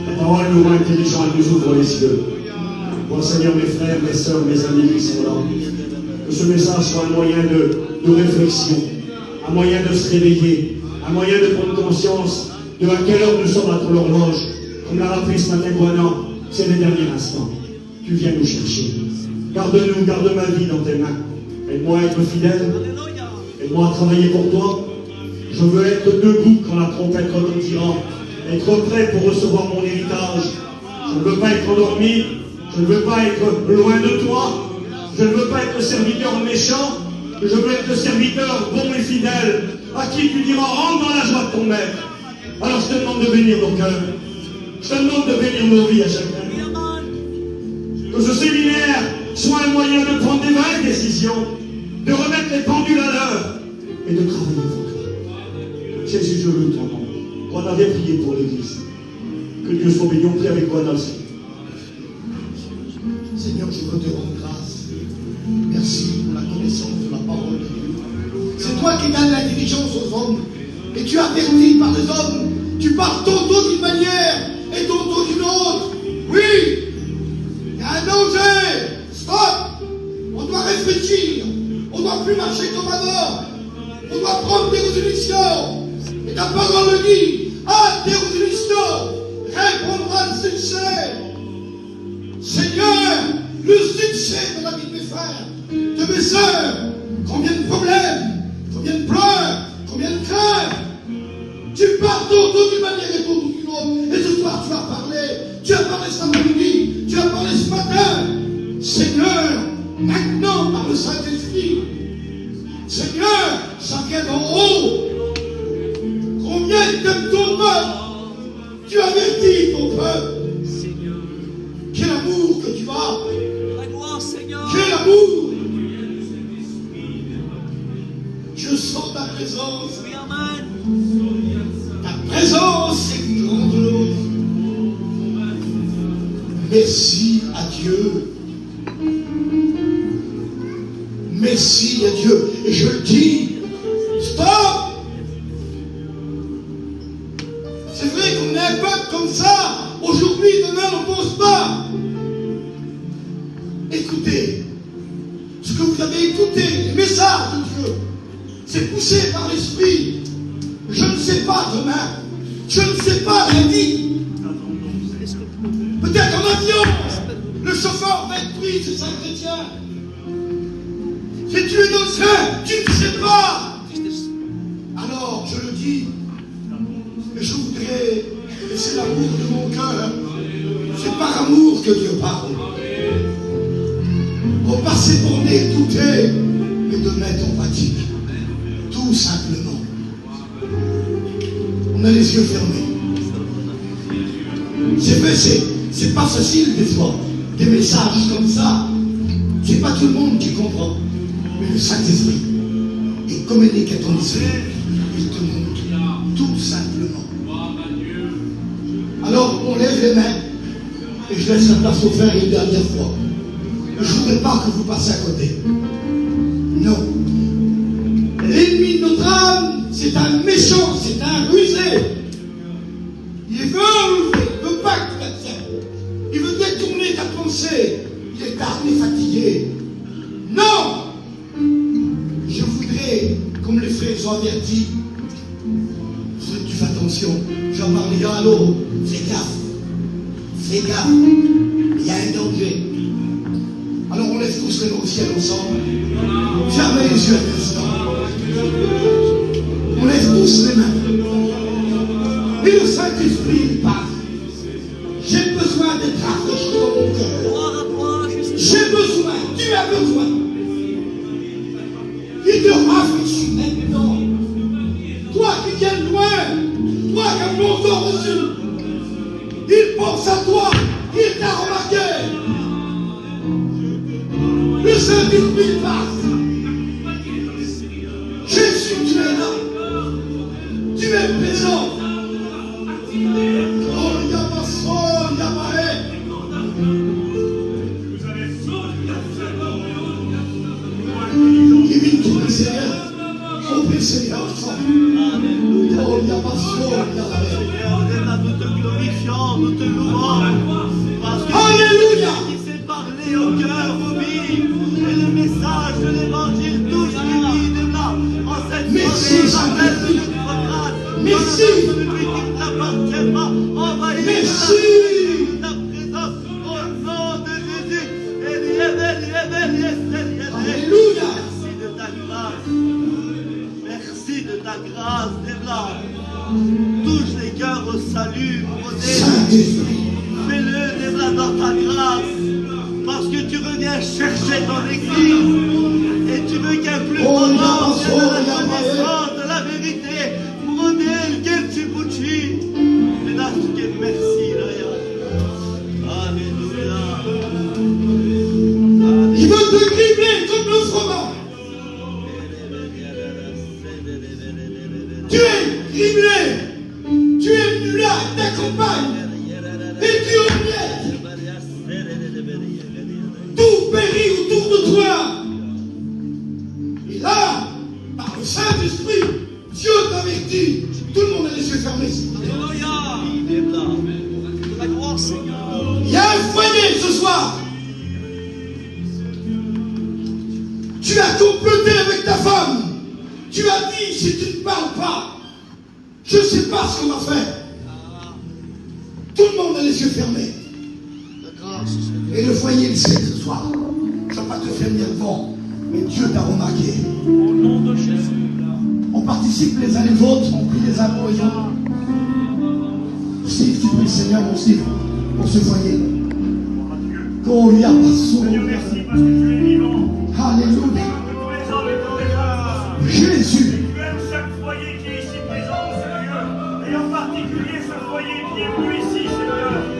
Ta parole nous rend intelligents et nous ouvre les yeux. Bon, Seigneur, mes frères, mes sœurs, mes amis qui sont là, que ce message soit un moyen de réflexion, un moyen de se réveiller, un moyen de prendre conscience de à quelle heure nous sommes à l'horloge. Comme l'a rappelé ce matin, Guana, c'est les derniers instants. Tu viens nous chercher. Garde-nous, garde ma vie dans tes mains. Aide-moi à être fidèle. Aide-moi à travailler pour toi. Je veux être debout quand la trompette retentira. Être prêt pour recevoir mon héritage. Je ne veux pas être endormi. Je ne veux pas être loin de toi. Je ne veux pas être serviteur méchant. Je veux être serviteur bon et fidèle. À qui tu diras, rentre dans la joie de ton maître. Alors je te demande de bénir nos cœurs. Je te demande de bénir nos vies à chacun. Que ce séminaire soit un moyen de prendre des vraies décisions, de remettre les pendules à l'heure et de travailler pour toi. Jésus, je loue ton nom. On avait prié pour l'Église. Que Dieu soit béni. On prie avec toi dans le Seigneur. Seigneur, je veux te rendre grâce. Merci pour la connaissance de la parole de Dieu. C'est toi qui donnes l'intelligence aux hommes. Et tu avertis par les hommes. Tu parles tantôt d'une manière et tantôt d'une autre. Oui, il y a un danger. Stop. On doit réfléchir. On ne doit plus marcher comme avant. On doit prendre des résolutions. Et ta parole le dit. À tes résolutions répondra le succès. Seigneur, le succès de la vie de mes frères, de mes sœurs, combien de problèmes, combien de pleurs, combien de craintes. Tu parles tantôt d'une manière et tantôt d'une autre. Et ce soir, tu as parlé. Tu as parlé cet après-midi. Tu as parlé ce matin. Seigneur, maintenant, par le Saint-Esprit, Seigneur, ça vient d'en haut. Combien t'aimes ton peuple. Tu avertis ton peuple. Quel amour que tu as. La gloire, Seigneur. Quel amour. Je sens ta présence. Oui, amen. Ta présence est grandiose. Merci à Dieu. Merci à Dieu. Et je le dis. Stop. C'est vrai qu'on est un peuple comme ça. Aujourd'hui, demain, on ne pense pas. Écoutez. Ce que vous avez écouté, les messages de Dieu, c'est poussé par l'Esprit. Je ne sais pas demain. Je ne sais pas lundi. Peut-être en avion, le chauffeur va être pris, c'est un chrétien. Si tu es dans le train, tu ne sais pas. Alors, je le dis, et je voudrais, et c'est l'amour de mon cœur, c'est par amour que Dieu parle. On passe pour d'écouter et de mettre en pratique. Tout simplement. On a les yeux fermés. C'est vrai, c'est pas facile des fois. Des messages comme ça. C'est pas tout le monde qui comprend. Mais le Saint-Esprit, il communique à ton esprit. Il te montre. Tout simplement. Alors, on lève les mains. Et je laisse la place au frère une dernière fois. Je ne voudrais pas que vous passiez à côté. Non. L'ennemi de notre âme, c'est un méchant, c'est un rusé. Il veut enlever le pacte chrétien. Il veut détourner ta pensée. Il est tard, il est fatigué. Non. Je qu'ils sont avertis. Tu fais attention. Je vais parler à l'eau. Fais gaffe. Fais gaffe. Il y a un danger. Alors on lève tous les mains au ciel ensemble. Fermez les yeux un instant. On lève tous les mains. Et le Saint-Esprit il passe. J'ai besoin d'être rafraîchi dans mon cœur. J'ai besoin. Tu as besoin. Il te rafraîchit maintenant. Toi qui viens de loin, toi qui as longtemps reçu, il pense à toi, il t'a remarqué. Le Saint-Esprit passe. Jésus, tu es là. Tu es présent. Oh, Yamaso, Yamae. Divine tout le Seigneur. Oh, le Seigneur. Oh, Yamaso, Yamae. Nous te glorifions, nous te louons. Parce que Alléluia. qui s'est parlé au cœur, aux vies. Et le message de l'évangile touche les vies de là. En cette Merci, soirée, rappelle de notre grâce. Merci. Dans celui qui ne t'appartient pas. Envahis Merci. ta présence au nom de Jésus. Alléluia. Merci de ta grâce. Merci de ta grâce, Débla. Touche les cœurs au salut, au Saint-Esprit. fais-le, Débla, dans ta grâce. Parce que tu reviens chercher ton église. Et tu veux qu'un plus grand nombre vienne à la connaissance de la vérité. Modèle, quel tu boutis. Merci, Raya. Alléluia. Il veut te cribler comme le froment. Tu es criblé. Tu es venu là, il t'accompagne. Et tu omiettes. Tout périt autour de toi. Et là, par le Saint-Esprit, Dieu t'avertit. Tout le monde a les yeux fermés. Il y a un foyer ce soir. Tu as comploté avec ta femme. Tu as dit, si tu ne parles pas, je ne sais pas ce qu'on va faire. Tout le monde a les yeux fermés. Et le foyer le sait ce soir. Je ne vais pas te faire venir devant, mais Dieu t'a remarqué. Au nom de Jésus. On participe les uns les autres, on prie les uns pour les autres. Steve, tu pries le Seigneur, mon Steve, pour ce foyer. Oh, il y a pas Dieu merci parce que tu es vivant. Alléluia. Que tous les hommes et toutes les femmes. Jésus. Tu aimes chaque foyer qui est ici présent dans ce lieu. Et en particulier ce foyer qui est venu ici, Seigneur.